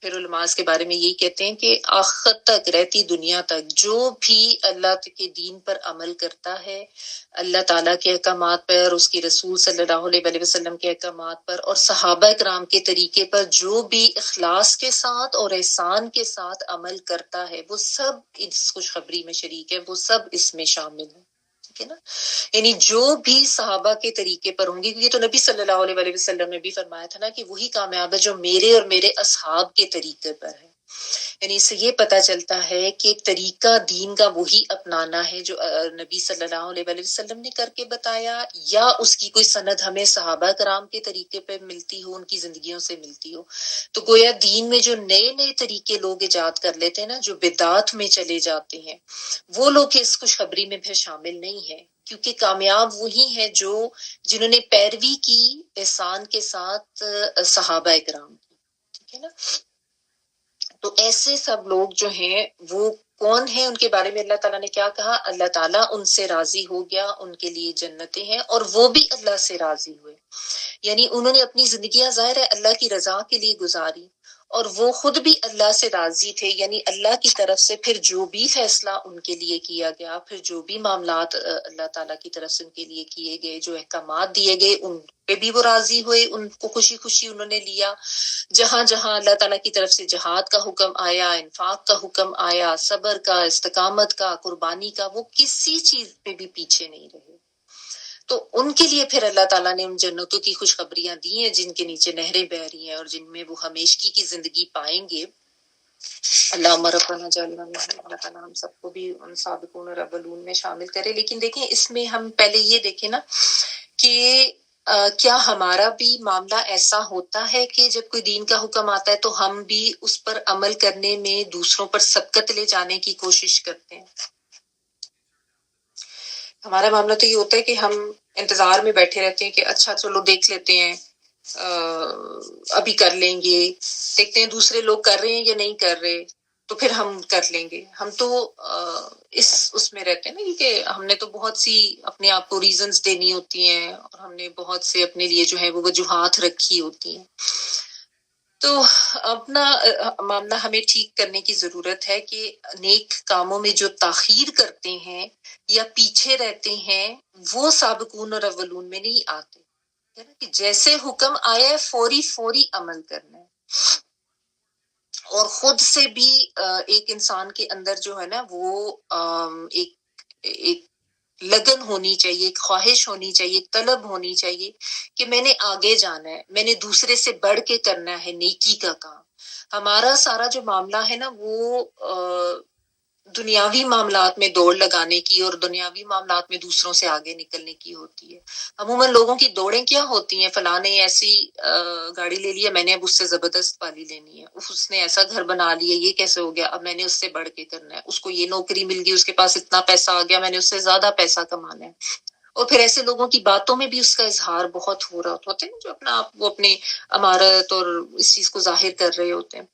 پھر علماء اس کے بارے میں یہی کہتے ہیں کہ آخر تک رہتی دنیا تک جو بھی اللہ کے دین پر عمل کرتا ہے، اللہ تعالیٰ کے احکامات پر، اس کی رسول صلی اللہ علیہ وسلم کے احکامات پر اور صحابہ کرام کے طریقے پر جو بھی اخلاص کے ساتھ اور احسان کے ساتھ عمل کرتا ہے، وہ سب اس خوشخبری میں شریک ہے، وہ سب اس میں شامل ہے. ٹھیک ہے نا؟ یعنی جو بھی صحابہ کے طریقے پر ہوں گے، یہ تو نبی صلی اللہ علیہ وسلم نے بھی فرمایا تھا نا کہ وہی کامیاب ہے جو میرے اور میرے اصحاب کے طریقے پر ہے. یعنی اس سے یہ پتہ چلتا ہے کہ طریقہ دین کا وہی اپنانا ہے جو نبی صلی اللہ علیہ وسلم نے کر کے بتایا، یا اس کی کوئی سند ہمیں صحابہ کرام کے طریقے پہ ملتی ہو، ان کی زندگیوں سے ملتی ہو. تو گویا دین میں جو نئے نئے طریقے لوگ ایجاد کر لیتے ہیں نا، جو بدعات میں چلے جاتے ہیں، وہ لوگ اس خوشخبری میں پھر شامل نہیں ہیں، کیونکہ کامیاب وہی ہیں جنہوں نے پیروی کی احسان کے ساتھ صحابہ کرام کی. ٹھیک ہے نا؟ تو ایسے سب لوگ جو ہیں وہ کون ہیں، ان کے بارے میں اللہ تعالیٰ نے کیا کہا؟ اللہ تعالیٰ ان سے راضی ہو گیا، ان کے لیے جنتیں ہیں اور وہ بھی اللہ سے راضی ہوئے. یعنی انہوں نے اپنی زندگیاں ظاہر ہے اللہ کی رضا کے لیے گزاری، اور وہ خود بھی اللہ سے راضی تھے. یعنی اللہ کی طرف سے پھر جو بھی فیصلہ ان کے لیے کیا گیا، پھر جو بھی معاملات اللہ تعالیٰ کی طرف سے ان کے لیے کیے گئے، جو احکامات دیے گئے، ان پہ بھی وہ راضی ہوئے، ان کو خوشی خوشی انہوں نے لیا. جہاں جہاں اللہ تعالیٰ کی طرف سے جہاد کا حکم آیا، انفاق کا حکم آیا، صبر کا، استقامت کا، قربانی کا، وہ کسی چیز پہ بھی پیچھے نہیں رہے. تو ان کے لیے پھر اللہ تعالیٰ نے ان جنتوں کی خوشخبریاں دی ہیں جن کے نیچے نہریں بہہ رہی ہیں اور جن میں وہ ہمیشگی کی زندگی پائیں گے. اللہم ربنا جعلنا منہم، اللہ تعالیٰ ہم سب کو بھی ان سابقون اور اولون میں شامل کرے. لیکن دیکھیں اس میں ہم پہلے یہ دیکھیں نا کہ کیا ہمارا بھی معاملہ ایسا ہوتا ہے کہ جب کوئی دین کا حکم آتا ہے تو ہم بھی اس پر عمل کرنے میں دوسروں پر سبقت لے جانے کی کوشش کرتے ہیں؟ ہمارا معاملہ تو یہ ہوتا ہے کہ ہم انتظار میں بیٹھے رہتے ہیں کہ اچھا چلو دیکھ لیتے ہیں، ابھی کر لیں گے، دیکھتے ہیں دوسرے لوگ کر رہے ہیں یا نہیں کر رہے تو پھر ہم کر لیں گے. ہم تو اس میں رہتے ہیں نا، کیونکہ ہم نے تو بہت سی اپنے آپ کو ریزنز دینی ہوتی ہیں اور ہم نے بہت سے اپنے لیے جو ہے وہ وجوہات رکھی ہوتی ہیں. تو اپنا معاملہ ہمیں ٹھیک کرنے کی ضرورت ہے کہ نیک کاموں میں جو تاخیر کرتے ہیں یا پیچھے رہتے ہیں وہ سابقون اور اولون میں نہیں آتے. کہ جیسے حکم آیا ہے فوری عمل کرنا ہے، اور خود سے بھی ایک انسان کے اندر جو ہے نا وہ ایک لگن ہونی چاہیے، ایک خواہش ہونی چاہیے، ایک طلب ہونی چاہیے کہ میں نے آگے جانا ہے، میں نے دوسرے سے بڑھ کے کرنا ہے نیکی کا کام. ہمارا سارا جو معاملہ ہے نا وہ دنیاوی معاملات میں دوڑ لگانے کی اور دنیاوی معاملات میں دوسروں سے آگے نکلنے کی ہوتی ہے. عموماً لوگوں کی دوڑیں کیا ہوتی ہیں؟ فلاں نے ایسی گاڑی لے لی ہے، میں نے اب اس سے زبردست والی لینی ہے. اس نے ایسا گھر بنا لیا، یہ کیسے ہو گیا؟ اب میں نے اس سے بڑھ کے کرنا ہے. اس کو یہ نوکری مل گئی، اس کے پاس اتنا پیسہ آ گیا، میں نے اس سے زیادہ پیسہ کمانا ہے. اور پھر ایسے لوگوں کی باتوں میں بھی اس کا اظہار بہت ہو رہا ہوتا ہے، جو اپنا آپ وہ اپنی امارت اور اس چیز کو ظاہر کر رہے ہوتے ہیں.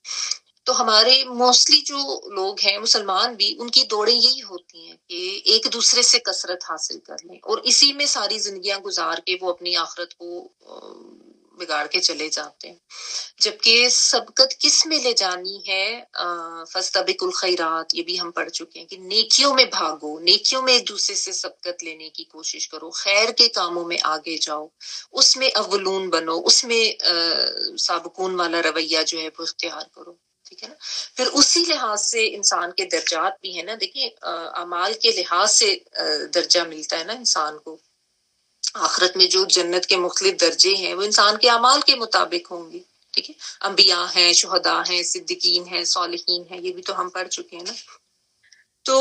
تو ہمارے موسٹلی جو لوگ ہیں مسلمان بھی، ان کی دوڑیں یہی ہوتی ہیں کہ ایک دوسرے سے کثرت حاصل کر لیں اور اسی میں ساری زندگیاں گزار کے وہ اپنی آخرت کو بگاڑ کے چلے جاتے ہیں. جبکہ سبقت کس میں لے جانی ہے؟ فاستبقوا الخیرات، یہ بھی ہم پڑھ چکے ہیں کہ نیکیوں میں بھاگو، نیکیوں میں ایک دوسرے سے سبقت لینے کی کوشش کرو، خیر کے کاموں میں آگے جاؤ، اس میں اولون بنو، اس میں سابقون والا رویہ جو ہے وہ اختیار کرو. ٹھیک ہے نا؟ پھر اسی لحاظ سے انسان کے درجات بھی ہیں نا. دیکھیں اعمال کے لحاظ سے درجہ ملتا ہے نا انسان کو. آخرت میں جو جنت کے مختلف درجے ہیں وہ انسان کے اعمال کے مطابق ہوں گے. ٹھیک ہے، انبیاء ہیں، شہداء ہیں، صدیقین ہیں، صالحین ہیں، یہ بھی تو ہم پڑھ چکے ہیں نا. تو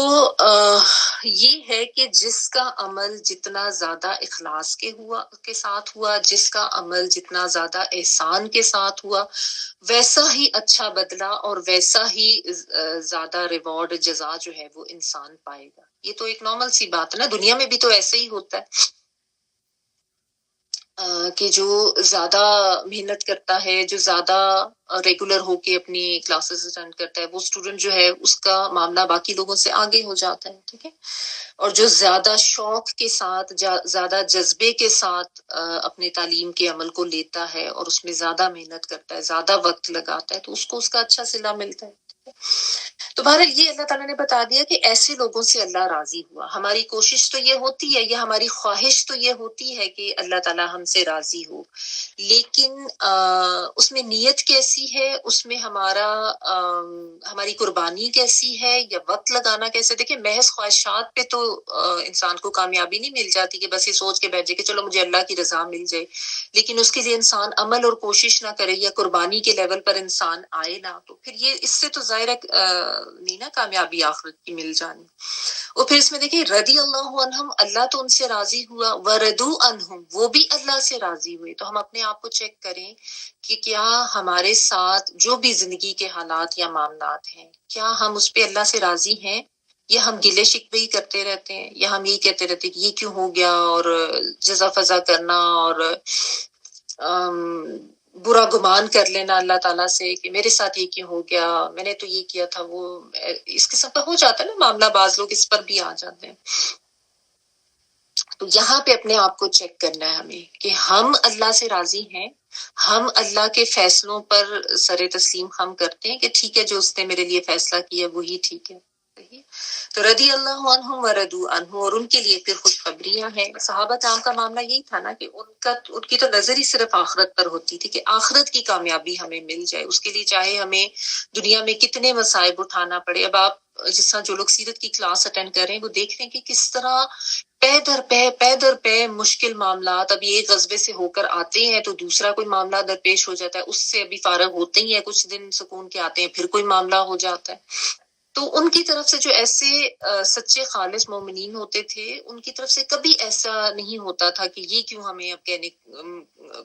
یہ ہے کہ جس کا عمل جتنا زیادہ اخلاص کے ساتھ ہوا، جس کا عمل جتنا زیادہ احسان کے ساتھ ہوا، ویسا ہی اچھا بدلہ اور ویسا ہی زیادہ ریوارڈ جزا جو ہے وہ انسان پائے گا. یہ تو ایک نارمل سی بات ہے نا، دنیا میں بھی تو ایسے ہی ہوتا ہے. کہ جو زیادہ محنت کرتا ہے، جو زیادہ ریگولر ہو کے اپنی کلاسز اٹینڈ کرتا ہے، وہ اسٹوڈنٹ جو ہے اس کا معاملہ باقی لوگوں سے آگے ہو جاتا ہے. ٹھیک ہے. اور جو زیادہ شوق کے ساتھ، زیادہ جذبے کے ساتھ اپنے تعلیم کے عمل کو لیتا ہے اور اس میں زیادہ محنت کرتا ہے، زیادہ وقت لگاتا ہے، تو اس کو اس کا اچھا صلہ ملتا ہے. تو بہرحال یہ اللہ تعالیٰ نے بتا دیا کہ ایسے لوگوں سے اللہ راضی ہوا. ہماری کوشش تو یہ ہوتی ہے، یا ہماری خواہش تو یہ ہوتی ہے کہ اللہ تعالیٰ ہم سے راضی ہو، لیکن اس میں نیت کیسی ہے، اس میں ہماری قربانی کیسی ہے، یا وقت لگانا کیسے. دیکھیں، محض خواہشات پہ تو انسان کو کامیابی نہیں مل جاتی کہ بس یہ سوچ کے بیٹھ جائے کہ چلو مجھے اللہ کی رضا مل جائے، لیکن اس کے لیے انسان عمل اور کوشش نہ کرے، یا قربانی کے لیول پر انسان آئے نہ، تو پھر یہ اس سے تو ظاہر نہیں نا کامیابی آخرت کی مل جانی. اور پھر اس میں دیکھیں، رضی اللہ عنہم، اللہ تو ان سے راضی ہوا، وردو عنہم، وہ بھی اللہ سے راضی ہوئے. تو ہم اپنے آپ کو چیک کریں کہ کیا ہمارے ساتھ جو بھی زندگی کے حالات یا معاملات ہیں، کیا ہم اس پہ اللہ سے راضی ہیں، یا ہم گلے شکوے ہی کرتے رہتے ہیں، یا ہم یہی کہتے رہتے ہیں کہ یہ کیوں ہو گیا، اور جزا فضا کرنا، اور برا گمان کر لینا اللہ تعالیٰ سے کہ میرے ساتھ یہ کیوں ہو گیا، میں نے تو یہ کیا تھا. وہ اس قسم کا ہو جاتا ہے نا معاملہ، بعض لوگ اس پر بھی آ جاتے ہیں. تو یہاں پہ اپنے آپ کو چیک کرنا ہے ہمیں کہ ہم اللہ سے راضی ہیں، ہم اللہ کے فیصلوں پر سر تسلیم ہم کرتے ہیں کہ ٹھیک ہے، جو اس نے میرے لیے فیصلہ کیا وہی ٹھیک ہے. تو رضی اللہ عنہم وردو عنہ، اور ان کے لیے پھر خوشخبریاں ہیں. صحابہ کرام کا معاملہ یہی تھا نا کہ ان کی تو نظر ہی صرف آخرت پر ہوتی تھی کہ آخرت کی کامیابی ہمیں مل جائے. اس کے لیے چاہے ہمیں دنیا میں کتنے مصائب اٹھانا پڑے. اب آپ جس طرح جو لوگ سیرت کی کلاس اٹینڈ کر رہے ہیں وہ دیکھ رہے ہیں کہ کس طرح پے در پے مشکل معاملات ابھی ایک غزبے سے ہو کر آتے ہیں تو دوسرا کوئی معاملہ درپیش ہو جاتا ہے، اس سے ابھی فارغ ہوتے ہی ہیں، کچھ دن سکون کے آتے ہیں، پھر کوئی معاملہ ہو جاتا ہے. تو ان کی طرف سے جو ایسے سچے خالص مومنین ہوتے تھے، ان کی طرف سے کبھی ایسا نہیں ہوتا تھا کہ یہ کیوں ہمیں اب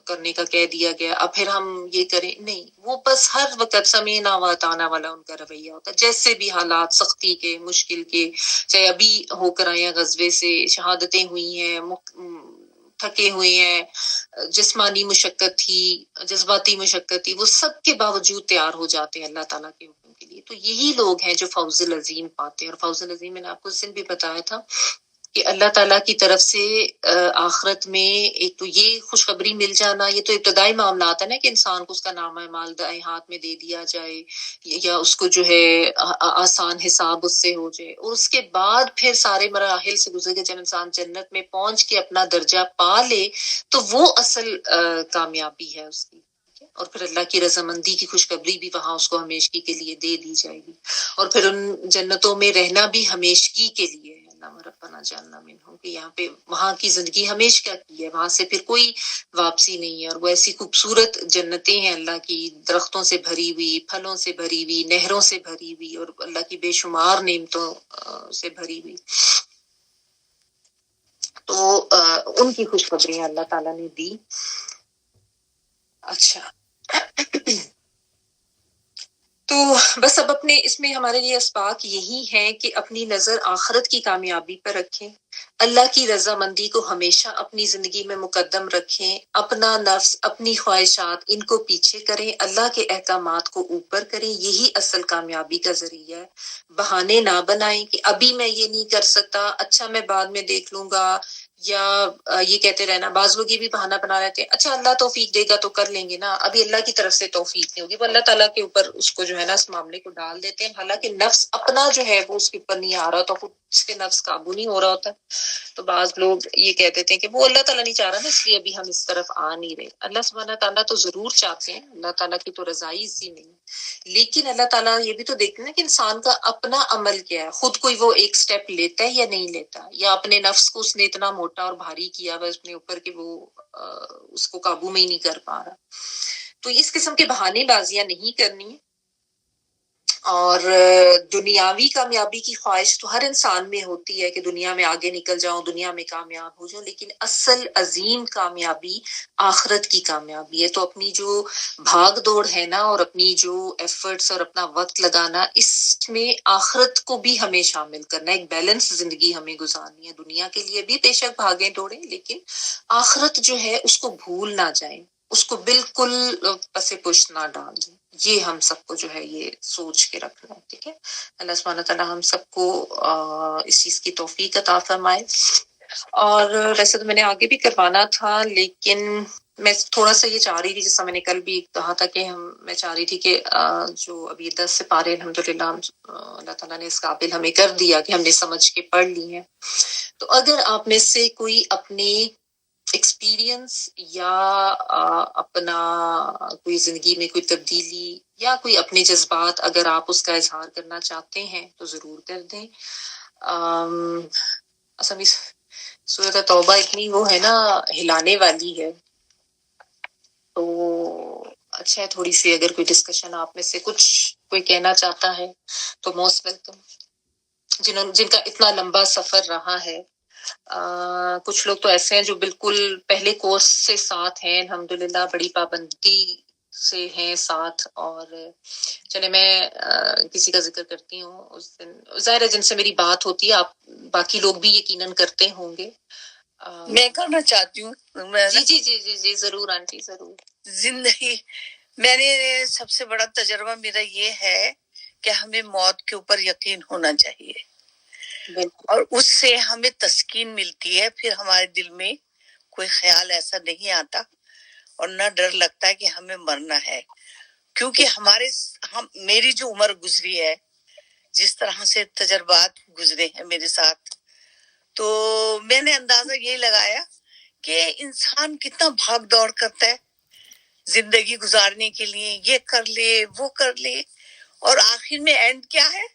کرنے کا کہہ دیا گیا، اب پھر ہم یہ کریں. نہیں، وہ بس ہر وقت سمینا و اطعنا والا ان کا رویہ ہوتا ہے. جیسے بھی حالات سختی کے، مشکل کے، چاہے ابھی ہو کر آئے ہیں غزوے سے، شہادتیں ہوئی ہیں، تھکے ہوئے ہیں، جسمانی مشقت تھی، جذباتی مشقت تھی، وہ سب کے باوجود تیار ہو جاتے ہیں اللہ تعالیٰ کے حکم کے لیے. تو یہی لوگ ہیں جو فوز العظیم پاتے ہیں. اور فوز العظیم میں نے آپ کو اس دن بھی بتایا تھا کہ اللہ تعالیٰ کی طرف سے آخرت میں ایک تو یہ خوشخبری مل جانا، یہ تو ابتدائی معاملات ہے نا کہ انسان کو اس کا نامہ اعمال دائیں ہاتھ میں دے دیا جائے، یا اس کو جو ہے آسان حساب اس سے ہو جائے. اور اس کے بعد پھر سارے مراحل سے گزر کے جب انسان جنت میں پہنچ کے اپنا درجہ پا لے تو وہ اصل کامیابی ہے اس کی. اور پھر اللہ کی رضامندی کی خوشخبری بھی وہاں اس کو ہمیشگی کے لیے دے دی جائے گی. اور پھر ان جنتوں میں رہنا بھی ہمیشگی کے لیے ہے. ربنا جعلنا منہم، کہ یہاں پہ وہاں کی زندگی ہمیشہ کی ہے، وہاں سے پھر کوئی واپسی نہیں ہے. اور وہ ایسی خوبصورت جنتیں ہیں اللہ کی، درختوں سے بھری ہوئی، پھلوں سے بھری ہوئی، نہروں سے بھری ہوئی، اور اللہ کی بے شمار نعمتوں سے بھری ہوئی. تو ان کی خوشخبری اللہ تعالیٰ نے دی. اچھا، تو بس اب اپنے اس میں ہمارے لیے اسباق یہی ہیں کہ اپنی نظر آخرت کی کامیابی پر رکھیں، اللہ کی رضامندی کو ہمیشہ اپنی زندگی میں مقدم رکھیں، اپنا نفس، اپنی خواہشات، ان کو پیچھے کریں، اللہ کے احکامات کو اوپر کریں. یہی اصل کامیابی کا ذریعہ ہے. بہانے نہ بنائیں کہ ابھی میں یہ نہیں کر سکتا، اچھا میں بعد میں دیکھ لوں گا، یا یہ کہتے رہنا. بعض لوگ یہ بھی بہانہ بنا رہتے ہیں، اچھا اللہ توفیق دے گا تو کر لیں گے نا، ابھی اللہ کی طرف سے توفیق نہیں ہوگی. وہ اللہ تعالیٰ کے اوپر اس کو جو ہے نا اس معاملے کو ڈال دیتے ہیں، حالانکہ نفس اپنا جو ہے وہ اس کے اوپر نہیں آ رہا تو اس کے نفس قابو نہیں ہو رہا ہوتا. تو بعض لوگ یہ کہہ دیتے ہیں کہ وہ اللہ تعالیٰ نہیں چاہ رہا نا، اس لیے ابھی ہم اس طرف آ نہیں رہے. اللہ سبحانہ تعالیٰ تو ضرور چاہتے ہیں، اللہ تعالیٰ کی تو رضائی سی نہیں، لیکن اللہ تعالیٰ یہ بھی تو دیکھتے ہیں نا کہ انسان کا اپنا عمل کیا ہے. خود کوئی وہ ایک سٹیپ لیتا ہے یا نہیں لیتا، یا اپنے نفس کو اس نے اتنا موٹا اور بھاری کیا ہوا اپنے اوپر کہ وہ اس کو قابو میں ہی نہیں کر پا رہا. تو اس قسم کے بہانے بازیاں نہیں کرنی. اور دنیاوی کامیابی کی خواہش تو ہر انسان میں ہوتی ہے کہ دنیا میں آگے نکل جاؤں، دنیا میں کامیاب ہو جاؤں، لیکن اصل عظیم کامیابی آخرت کی کامیابی ہے. تو اپنی جو بھاگ دوڑ ہے نا، اور اپنی جو ایفرٹس اور اپنا وقت لگانا، اس میں آخرت کو بھی ہمیں شامل کرنا. ایک بیلنس زندگی ہمیں گزارنی ہے. دنیا کے لیے بھی بے شک بھاگیں دوڑیں، لیکن آخرت جو ہے اس کو بھول نہ جائیں، اس کو بالکل پس پش نہ ڈال دیں. یہ ہم سب کو جو ہے یہ سوچ کے رکھنا ہے. ٹھیک ہے، اللہ سبحانہ تعالیٰ ہم سب کو اس چیز کی توفیق عطا فرمائے. اور ویسے تو میں نے آگے بھی کروانا تھا، لیکن میں تھوڑا سا یہ چاہ رہی تھی، جیسا میں نے کل بھی کہا تھا کہ میں چاہ رہی تھی کہ جو ابھی 10 سپارے الحمدللہ اللہ تعالیٰ نے اس قابل ہمیں کر دیا کہ ہم نے سمجھ کے پڑھ لی ہیں. تو اگر آپ میں سے کوئی اپنے ایکسپیرینس یا اپنا کوئی زندگی میں کوئی تبدیلی یا کوئی اپنے جذبات اگر آپ اس کا اظہار کرنا چاہتے ہیں تو ضرور کر دیں. اصل میں سورۃ توبہ اتنی وہ ہے نا، ہلانے والی ہے، تو اچھا ہے تھوڑی سی اگر کوئی ڈسکشن آپ میں سے کچھ کوئی کہنا چاہتا ہے تو موسٹ ویلکم. جن کا اتنا لمبا سفر رہا ہے، کچھ لوگ تو ایسے ہیں جو بالکل پہلے کورس سے ساتھ ہیں، الحمدللہ بڑی پابندی سے ہیں ساتھ. اور چلے میں کسی کا ذکر کرتی ہوں. اس دن ظاہر ہے جن سے میری بات ہوتی ہے، آپ باقی لوگ بھی یقیناً کرتے ہوں گے. میں کرنا چاہتی ہوں. جی جی جی جی جی ضرور آنٹی ضرور. زندگی میں نے سب سے بڑا تجربہ میرا یہ ہے کہ ہمیں موت کے اوپر یقین ہونا چاہیے، اور اس سے ہمیں تسکین ملتی ہے. پھر ہمارے دل میں کوئی خیال ایسا نہیں آتا اور نہ ڈر لگتا ہے کہ ہمیں مرنا ہے. کیونکہ میری جو عمر گزری ہے، جس طرح سے تجربات گزرے ہیں میرے ساتھ، تو میں نے اندازہ یہ لگایا کہ انسان کتنا بھاگ دوڑ کرتا ہے زندگی گزارنے کے لیے، یہ کر لے وہ کر لے، اور آخر میں اینڈ کیا ہے؟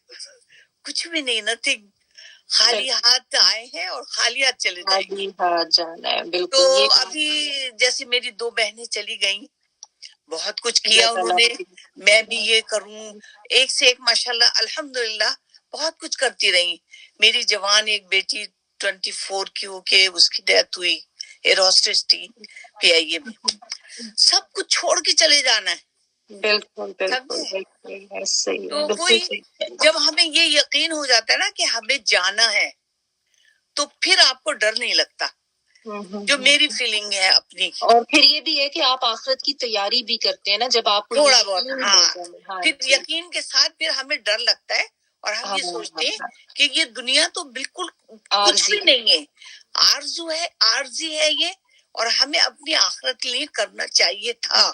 کچھ بھی نہیں، نتھنگ. خالی ہاتھ آئے ہیں اور خالی ہاتھ چلے جائیں گے. جانا ہے بالکل. تو ابھی جیسے میری 2 بہنیں چلی گئیں، بہت کچھ کیا انہوں نے، میں بھی یہ کروں، ایک سے ایک ماشاءاللہ الحمدللہ بہت کچھ کرتی رہی. میری جوان ایک بیٹی 24 کی ہو کے اس کی ڈیتھ ہوئی، ایئر ہوسٹس تھی PIA میں. سب کچھ چھوڑ کے چلے جانا ہے. بالکل بالکل بالکل صحیح. تو وہی جب ہمیں یہ یقین ہو جاتا ہے نا کہ ہمیں جانا ہے، تو پھر آپ کو ڈر نہیں لگتا، جو میری فیلنگ ہے اپنی. اور پھر یہ بھی ہے کہ آپ آخرت کی تیاری بھی کرتے ہیں نا، جب آپ کو تھوڑا بہت. ہاں پھر یقین کے ساتھ پھر ہمیں ڈر لگتا ہے، اور ہم یہ سوچتے ہیں کہ یہ دنیا تو بالکل کچھ بھی نہیں ہے، آرزو ہے، عارضی ہے یہ، اور ہمیں اپنی آخرت کے لیے کرنا چاہیے تھا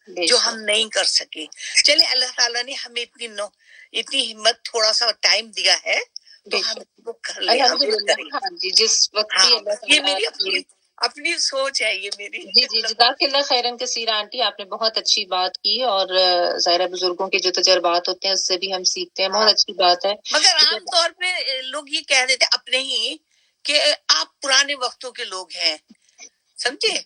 جو ہم نہیں کر سکے. چلے اللہ تعالیٰ نے ہمیں اتنی ہمت، تھوڑا سا ٹائم دیا ہے تو ہم وہ کر لیں. جس وقت یہ میری اپنی سوچ ہے، یہ میری. جی جی جزاک اللہ خیرن کثیرا آنٹی، آپ نے بہت اچھی بات کی. اور ظاہرہ بزرگوں کے جو تجربات ہوتے ہیں اس سے بھی ہم سیکھتے ہیں، بہت اچھی بات ہے. مگر عام طور پہ لوگ یہ کہہ دیتے اپنے ہی کہ آپ پرانے وقتوں کے لوگ ہیں، سمجھے؟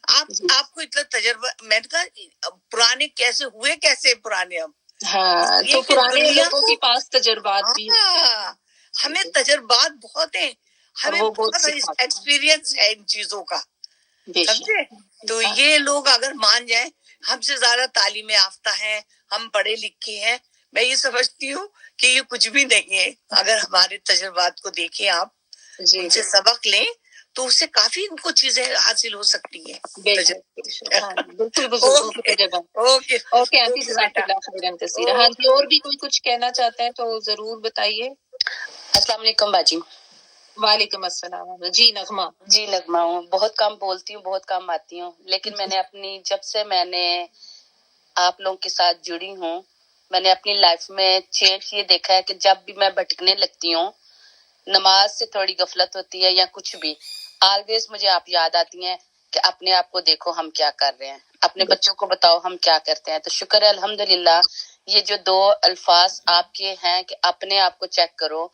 آپ کو اتنا تجربہ. میں نے کہا پرانے کیسے ہوئے، کیسے پرانے ہم؟ ہاں تو پرانے لوگوں کے پاس تجربات بھی ہمیں تجربات بہت ہیں، ہمیں بہت ایکسپیرینس ہے ان چیزوں کا، سمجھے؟ تو یہ لوگ اگر مان جائیں ہم سے زیادہ تعلیم یافتہ ہیں، ہم پڑھے لکھے ہیں، میں یہ سمجھتی ہوں کہ یہ کچھ بھی نہیں ہے. اگر ہمارے تجربات کو دیکھیں آپ، ان سے سبق لیں تو اس سے کافی ان کو چیزیں حاصل ہو سکتی ہیں. بالکل بزرگوں کی تجربات. اوکے آنٹی جزاک اللہ خیرن کثیرا. ہاں جی، اور بھی کوئی کچھ کہنا چاہتا ہے تو ضرور بتائیے. السلام علیکم باجی. وعلیکم السلام. جی نغمہ. جی نغمہ ہوں، بہت کم بولتی ہوں، بہت کم آتی ہوں، لیکن میں نے اپنی جب سے میں نے آپ لوگوں کے ساتھ جڑی ہوں، میں نے اپنی لائف میں چینج یہ دیکھا ہے کہ جب بھی میں بھٹکنے لگتی ہوں، نماز سے تھوڑی غفلت ہوتی ہے یا کچھ بھی، آلویز مجھے آپ یاد آتی ہیں کہ اپنے آپ کو دیکھو ہم کیا کر رہے ہیں، اپنے بچوں کو بتاؤ ہم کیا کرتے ہیں. تو شکر ہے الحمدللہ یہ جو 2 الفاظ آپ کے ہیں کہ اپنے آپ کو چیک کرو،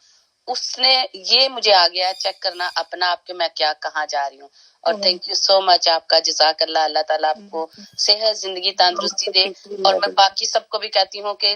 اس نے یہ مجھے آ گیا چیک کرنا اپنا آپ کے میں کیا کہاں جا رہی ہوں. اور تھینک یو سو مچ آپ کا، جزاک اللہ. اللہ تعالیٰ آپ کو صحت، زندگی، تندرستی دے. اور میں باقی سب کو بھی کہتی ہوں کہ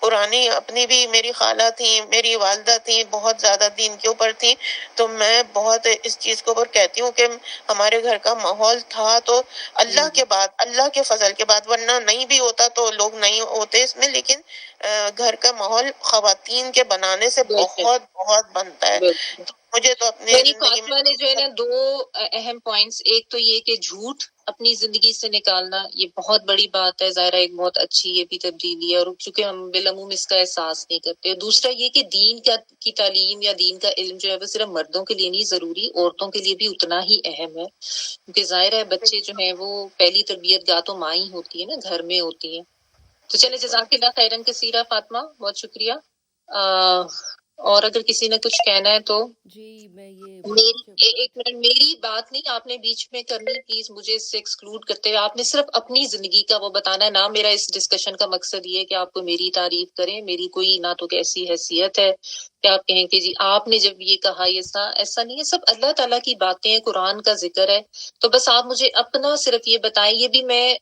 پرانی اپنی بھی میری خالہ تھیں، میری والدہ تھیں، بہت زیادہ دین کے اوپر تھیں، تو میں بہت اس چیز کے اوپر کہتی ہوں کہ ہمارے گھر کا ماحول تھا تو اللہ کے بعد، اللہ کے فضل کے بعد، ورنہ نہیں بھی ہوتا تو لوگ نہیں ہوتے اس میں، لیکن گھر کا ماحول خواتین کے بنانے سے بہت بہت بنتا ہے. تو مجھے تو اپنی میری زندگی فاطمہ نے جو ہے نا دو اہم پوائنٹس، ایک تو یہ کہ جھوٹ اپنی زندگی سے نکالنا یہ بہت بڑی بات ہے، ظاہرہ ایک بہت اچھی یہ بھی تبدیلی ہے، اور چونکہ ہم بالعموم اس کا احساس نہیں کرتے. دوسرا یہ کہ دین کی تعلیم یا دین کا علم جو ہے وہ صرف مردوں کے لیے نہیں ضروری، عورتوں کے لیے بھی اتنا ہی اہم ہے، کیونکہ ظاہر ہے بچے جو ہیں وہ پہلی تربیت گاہ تو ماں ہی ہوتی ہے نا، گھر میں ہوتی ہے. تو چلے جزاک اللہ خیرن کثیرہ فاطمہ، بہت شکریہ. اور اگر کسی نے کچھ کہنا ہے تو جی میں یہ ایک منٹ، میری بات نہیں آپ نے بیچ میں کرنی، پلیز مجھے اس سے ایکسکلوڈ کرتے ہوئے آپ نے صرف اپنی زندگی کا وہ بتانا ہے نا. میرا اس ڈسکشن کا مقصد یہ ہے کہ آپ کو میری تعریف کریں، میری کوئی نہ تو ایسی حیثیت ہے کہ آپ کہیں کہ جی آپ نے جب یہ کہا ایسا نہیں ہے، سب اللہ تعالیٰ کی باتیں ہیں، قرآن کا ذکر ہے. تو بس آپ مجھے اپنا صرف یہ بتائیں، یہ بھی میں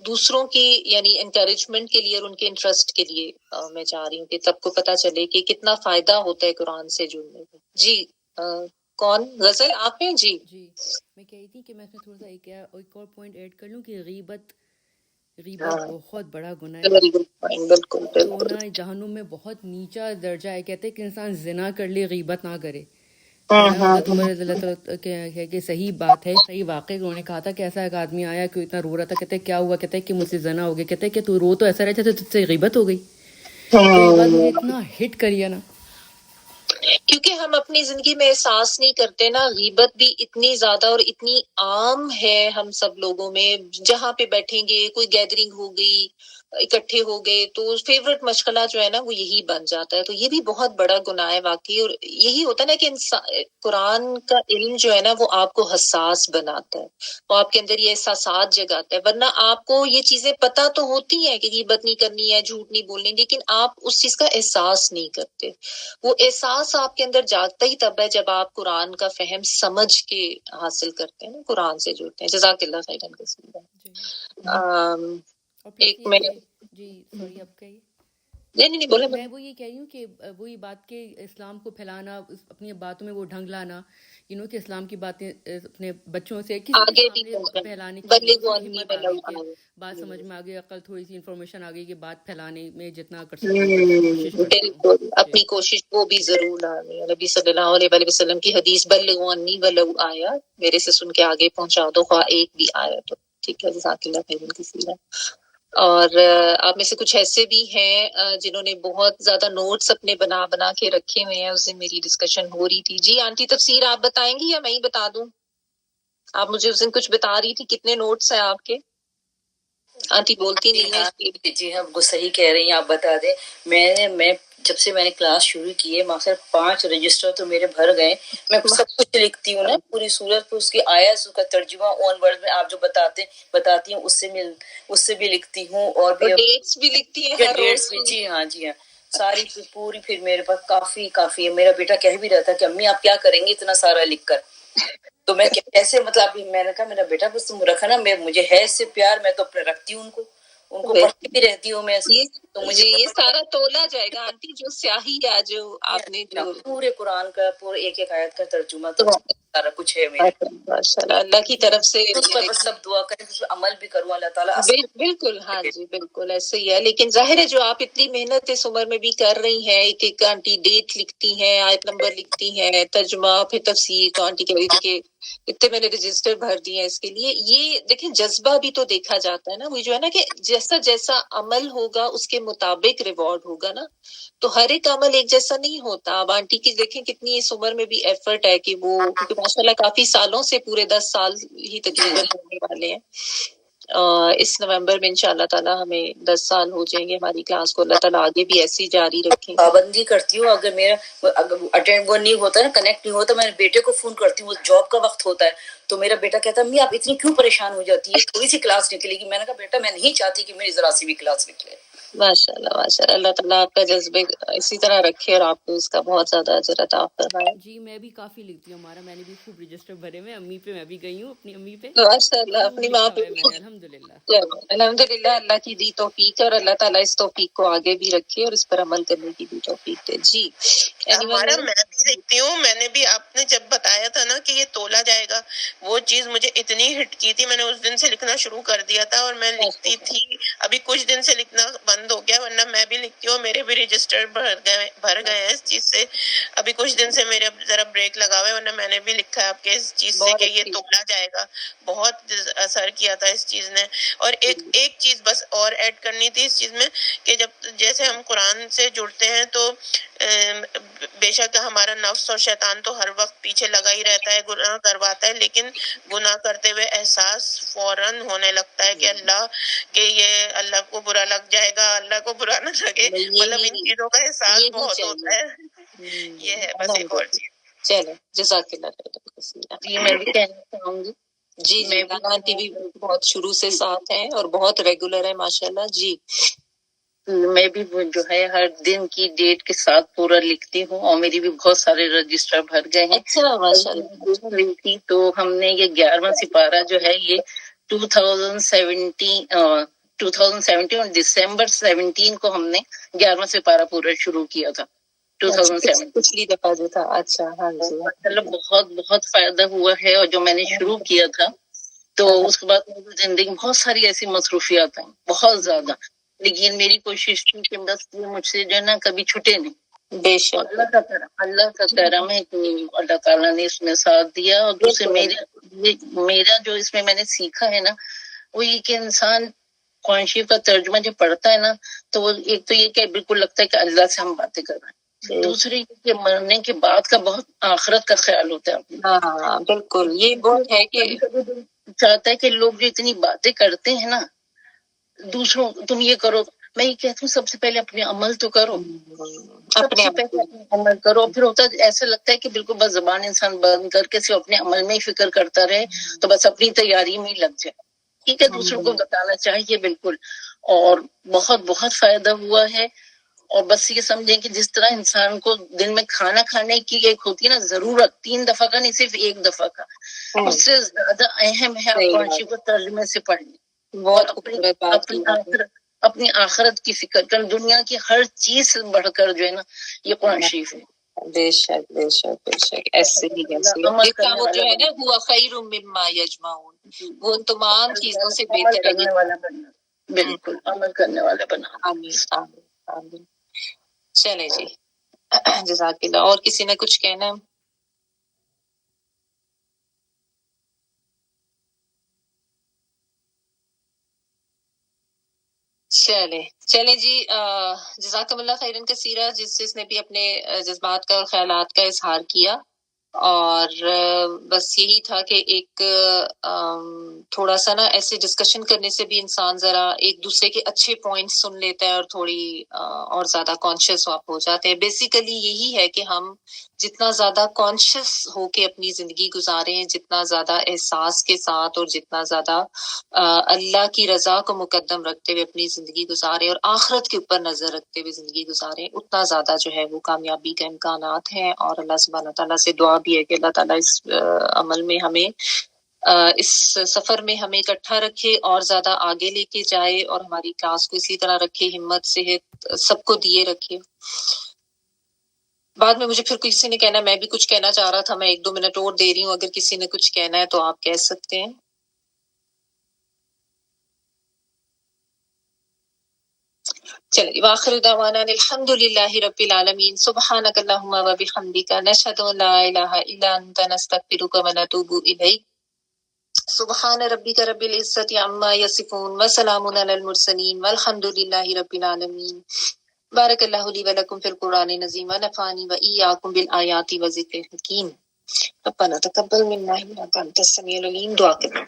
دوسروں کی یعنی انکریجمنٹ کے لیے اور ان کے انٹرسٹ کے لیے میں چاہ رہی ہوں کہ سب کو پتہ چلے کہ کتنا فائدہ ہوتا ہے قرآن سے جڑنے میں. جی کون غزل آپ ہیں؟ جی جی میں کہی تھی کہ میں اس میں تھوڑا سا ایک اور پوائنٹ ایڈ کر لوں کہ غیبت بہت بڑا گناہ ہے. بالکل تو نا جہنم میں بہت نیچا درجہ ہے، کہتے ہیں کہ انسان زنا کر لے غیبت نہ کرے. حضرت عمر رضی اللہ تعالیٰ ہے کہ صحیح بات ہے، صحیح واقعہ انہوں نے کہا تھا کہ ایسا ایک آدمی آیا کہ اتنا رو رہا تھا، کہتے کیا ہوا، کہتے کہ مجھ سے زنا ہو گیا، کہتے کہ تو رو تو ایسا رہتا تجھ سے غیبت ہو گئی. تو یہ بات مجھے اتنا ہٹ کری ہے نا، کیونکہ ہم اپنی زندگی میں احساس نہیں کرتے نا، غیبت بھی اتنی زیادہ اور اتنی عام ہے ہم سب لوگوں میں. جہاں پہ بیٹھیں گے، کوئی گیدرنگ ہو گئی، اکٹھے ہو گئے تو فیوریٹ مشغلہ جو ہے نا وہ یہی بن جاتا ہے. تو یہ بھی بہت بڑا گناہ ہے واقعی، اور یہی ہوتا ہے نا کہ قرآن کا علم جو ہے نا وہ آپ کو حساس بناتا ہے، وہ آپ کے اندر یہ احساسات جگاتا ہے. ورنہ آپ کو یہ چیزیں پتہ تو ہوتی ہیں کہ غیبت نہیں کرنی ہے، جھوٹ نہیں بولنی، لیکن آپ اس چیز کا احساس نہیں کرتے. وہ احساس آپ کے اندر جاگتا ہی تب ہے جب آپ قرآن کا فہم سمجھ کے حاصل کرتے ہیں نا، قرآن سے جڑتے ہیں. جزاک اللہ خیرن کثیرا. ایک منٹ. جی سوری آپ کہیے. نہیں بولے. میں وہ یہ کہہ رہی ہوں کہ وہی بات کہ اسلام کو پھیلانا، اپنی باتوں میں وہ ڈھنگ لانا، کہ اسلام کی باتیں اپنے بچوں سے آگے بھی پھیلانے کی ہمت آ گئی کہ بات سمجھ میں آ گئی، عقل تھوڑی سی انفارمیشن آ گئی کہ بات پھیلانے میں جتنا کر سکتی کوشش کرتی ہوں. بالکل اپنی کوشش وہ بھی ضرور لانی. نبی صلی اللہ علیہ وسلم کی حدیث بلغوا انی ولو آیا، میرے سے سن کے آگے پہنچا دو خواہ ایک بھی آیا تو. ٹھیک ہے، جزاک اللہ خیرن کثیرا. اور آپ میں سے کچھ ایسے بھی ہیں جنہوں نے بہت زیادہ نوٹس اپنے بنا کے رکھے ہوئے ہیں. اس دن میری ڈسکشن ہو رہی تھی. جی آنٹی تفسیر آپ بتائیں گی یا میں ہی بتا دوں؟ آپ مجھے اس دن کچھ بتا رہی تھی، کتنے نوٹس ہیں آپ کے؟ آنٹی بولتی نہیں ہے. جی ہاں صحیح کہہ رہی ہیں، آپ بتا دیں. میں جب سے میں نے کلاس شروع کی ہے ماستر 5 رجسٹر تو میرے بھر گئے. میں سب کچھ لکھتی ہوں نا، پوری سورت کو، اس کی آیت، اس کا ترجمہ آن ورڈ میں آپ جو بتاتی ہوں اس سے بھی لکھتی ہوں، اور بھی ڈیٹس بھی لکھتی ہیں ہر روز. جی ہاں ساری پوری. پھر میرے پاس کافی ہے. میرا بیٹا کہہ بھی رہا تھا کہ امی آپ کیا کریں گے اتنا سارا لکھ کر. تو میں کیسے مطلب میں نے کہا میرا بیٹا بس تم رکھنا، مجھے ہے اس سے پیار، میں تو اپنے رکھتی ہوں ان کو پڑھتی بھی رہتی ہوں میں. تو مجھے یہ سارا تولا جائے گا آنٹی، جو سیاہی ہے جو آپ نے جو پورے قرآن کا پورے ایک آیت کا ترجمہ تو سارا کچھ ہے میرے. ماشاءاللہ، اللہ کی طرف سے سب دعا کریں، عمل بھی کروں اللہ تعالیٰ. بالکل ہاں جی بالکل ایسے ہی ہے. لیکن ظاہر ہے جو آپ اتنی محنت اس عمر میں بھی کر رہی ہیں، ایک آنٹی ڈیٹ لکھتی ہیں، آیت نمبر لکھتی ہیں، ترجمہ، پھر تفسیر. تو آنٹی کہہ رہی تھی کہ اتنے میں نے رجسٹر بھر دیے ہیں اس کے لیے. یہ دیکھیں جذبہ بھی تو دیکھا جاتا ہے نا، وہ جو ہے نا کہ جیسا عمل ہوگا اس کے مطابق ریوارڈ ہوگا نا. تو ہر ایک عمل ایک جیسا نہیں ہوتا. اب آنٹی کی دیکھیں کتنی اس عمر میں بھی ایفرٹ ہے کہ وہ، کیونکہ ماشاءاللہ کافی سالوں سے، پورے 10 سال ہی تقریباً ہونے والے ہیں. اس نومبر میں انشاءاللہ تعالیٰ ہمیں 10 سال ہو جائیں گے ہماری کلاس کو. اللہ تعالیٰ آگے بھی ایسی جاری رکھیں. پابندی کرتی ہوں، اگر میرا اٹینڈ وہ نہیں ہوتا نا، کنیکٹ نہیں ہوتا، میں بیٹے کو فون کرتی ہوں، وہ جاب کا وقت ہوتا ہے تو میرا بیٹا کہتا ہے امی آپ اتنی کیوں پریشان ہو جاتی ہے، تھوڑی سی کلاس نکلے گی. میں نے کہا بیٹا میں نہیں چاہتی کہ میری ذرا سی بھی کلاس نکلے. ماشاء اللہ ماشاء اللہ، اللہ تعالیٰ آپ کا جذبے اسی طرح رکھے اور آپ کو اس کا بہت زیادہ اجر عطا فرمائے۔ جی میں بھی کافی لکھتی ہوں، ہمارا میں نے بھی خوب رجسٹر بھرے ہوئے، امی پہ میں بھی گئی ہوں، اپنی امی پہ ماشاء اللہ، خوب اپنی ماں لکھا پہ ہوا ہے میں نے، الحمد للہ۔ الحمد للہ، اللہ کی دی توفیق ہے اور اللہ تعالیٰ اس توفیق کو آگے بھی رکھے اور اس پر عمل کرنے کی بھی توفیق دے۔ جی ہمارا میں بھی دیکھتی ہوں، میں نے بھی آپ نے جب بتایا تھا نا کہ یہ تولا جائے گا، وہ چیز مجھے اتنی ہٹ کی تھی، میں نے اس دن سے لکھنا شروع کر دیا تھا اور میں لکھتی تھی۔ ابھی کچھ دن سے لکھنا بند ہو گیا، ورنہ میں بھی لکھتی ہوں، میرے بھی رجسٹر بھر گئے ہیں اس چیز سے۔ ابھی کچھ دن سے میرے ذرا بریک لگا ہوا ہے، ورنہ میں نے بھی لکھا ہے آپ کے اس چیز سے کہ یہ تولا جائے گا۔ بہت اثر کیا تھا اس چیز نے۔ اور ایک چیز بس اور ایڈ کرنی تھی اس چیز میں کہ جب جیسے ہم قرآن سے جڑتے ہیں تو بے شک ہمارا نفس اور شیطان تو ہر وقت پیچھے لگا ہی رہتا ہے، گناہ کرواتا ہے، لیکن گناہ کرتے ہوئے احساس فوراً ہونے لگتا ہے کہ اللہ کو برا لگ جائے گا، اللہ کو برا نہ لگے، مطلب ان چیزوں کا احساس بہت ہوتا ہے۔ یہ ہے بس ایک اور چیز۔ چلے جزاک اللہ خیر۔ جی میں بھی کہنا چاہوں گی، جی میں آنٹی بھی بہت شروع سے ساتھ ہیں اور بہت ریگولر ہے ماشاءاللہ۔ جی میں بھی جو ہے ہر دن کی ڈیٹ کے ساتھ پورا لکھتی ہوں، اور میری بھی بہت سارے رجسٹر بھر گئے ہیں۔ اچھا ماشاء اللہ۔ دیکھ تھی تو ہم نے یہ 11واں سپارہ جو ہے یہ 2017 اور دسمبر 17 کو ہم نے 11واں سپارہ پورا شروع کیا تھا 2017۔ پچھلی دفعہ جو تھا، اچھا ہاں جی۔ مطلب بہت بہت فائدہ ہوا ہے، اور جو میں نے شروع کیا تھا تو اس کے بعد میری زندگی میں بہت ساری ایسی مصروفیات ہیں، بہت زیادہ، لیکن میری کوشش تھی کہ بس یہ مجھ سے جو ہے نا کبھی چھٹے نہیں۔ بے شک اللہ کا کرم ہے کہ اللہ تعالیٰ نے اس میں ساتھ دیا۔ اور دوسرے میرا جو اس میں نے سیکھا ہے نا وہ یہ کہ انسان قرآن شریف کا ترجمہ جب پڑھتا ہے نا تو وہ ایک تو یہ کہ بالکل لگتا ہے کہ اللہ سے ہم باتیں کر رہے ہیں، دوسری کہ مرنے کے بعد کا بہت آخرت کا خیال ہوتا ہے۔ ہاں بالکل، یہ بہت ہے کہ چاہتا ہے کہ لوگ جو اتنی باتیں کرتے ہیں نا دوسروں، تم یہ کرو، میں یہ کہتی ہوں سب سے پہلے اپنے عمل تو کرو، اپنے عمل کرو۔ پھر ہوتا ایسا لگتا ہے کہ بالکل بس زبان انسان بند کر کے صرف اپنے عمل میں ہی فکر کرتا رہے تو بس اپنی تیاری میں ہی لگ جائے۔ ٹھیک ہے، دوسروں کو بتانا چاہیے بالکل، اور بہت بہت فائدہ ہوا ہے۔ اور بس یہ سمجھیں کہ جس طرح انسان کو دن میں کھانا کھانے کی ایک ہوتی ہے نا ضرورت، 3 دفعہ کا نہیں صرف 1 دفعہ کا، اس سے زیادہ اہم ہے قرآن شریف کو ترجمے سے پڑھنے، اور اپنی آخرت کی فکر کریں۔ دنیا کی ہر چیز سے بڑھ کر جو ہے نا یہ قرآن شریف ہے۔ بے شک بے شک بے شک، ایسے ہی وہ جو ہے نا وہ خیر مما یجمعون، وہ ان تمام چیزوں سے بہتر ہے۔ بالکل عمل کرنے والا بنا۔ آمین آمین آمین۔ چلے جی جزاک اللہ۔ اور کسی نے کچھ کہنا ہے؟ چلے جی، جزاکم اللہ خیرن کثیرہ، جس نے بھی اپنے جذبات کا اور خیالات کا اظہار کیا، اور بس یہی تھا کہ ایک تھوڑا سا نا ایسے ڈسکشن کرنے سے بھی انسان ذرا ایک دوسرے کے اچھے پوائنٹس سن لیتا ہے اور تھوڑی اور زیادہ کانشیس آپ ہو جاتے ہیں۔ بیسیکلی یہی ہے کہ ہم جتنا زیادہ کانشیس ہو کے اپنی زندگی گزاریں، جتنا زیادہ احساس کے ساتھ اور جتنا زیادہ اللہ کی رضا کو مقدم رکھتے ہوئے اپنی زندگی گزاریں اور آخرت کے اوپر نظر رکھتے ہوئے زندگی گزاریں، اتنا زیادہ جو ہے وہ کامیابی کے امکانات ہیں۔ اور اللہ سبحانہ تعالیٰ سے دعا بھی ہے کہ اللہ تعالیٰ اس عمل میں ہمیں، اس سفر میں ہمیں اکٹھا رکھے اور زیادہ آگے لے کے جائے، اور ہماری کلاس کو اسی طرح رکھے، ہمت صحت سب کو دیے رکھے۔ بعد میں مجھے پھر کسی نے کہنا، میں بھی کچھ کہنا چاہ رہا تھا، میں 1-2 منٹ اور دے رہی ہوں، اگر کسی نے کچھ کہنا ہے تو آپ کہہ سکتے ہیں۔ چلیے، وآخر دعوانا الحمد للہ رب العالمین، سبحانک اللہم و بحمدک، نشہد ان لا الہ الا انت، نستغفرک و نتوب الیک۔ سبحان ربک رب العزت عما یصفون وسلام علی المرسلین والحمد للہ رب العالمین۔ بارک اللہ لی ولکم فی القرآن العظیم ونفعنی وإیاکم بالآیات وذکر الحکیم۔ ربنا تقبل منا انک انت السمیع العلیم۔ دعا کریں۔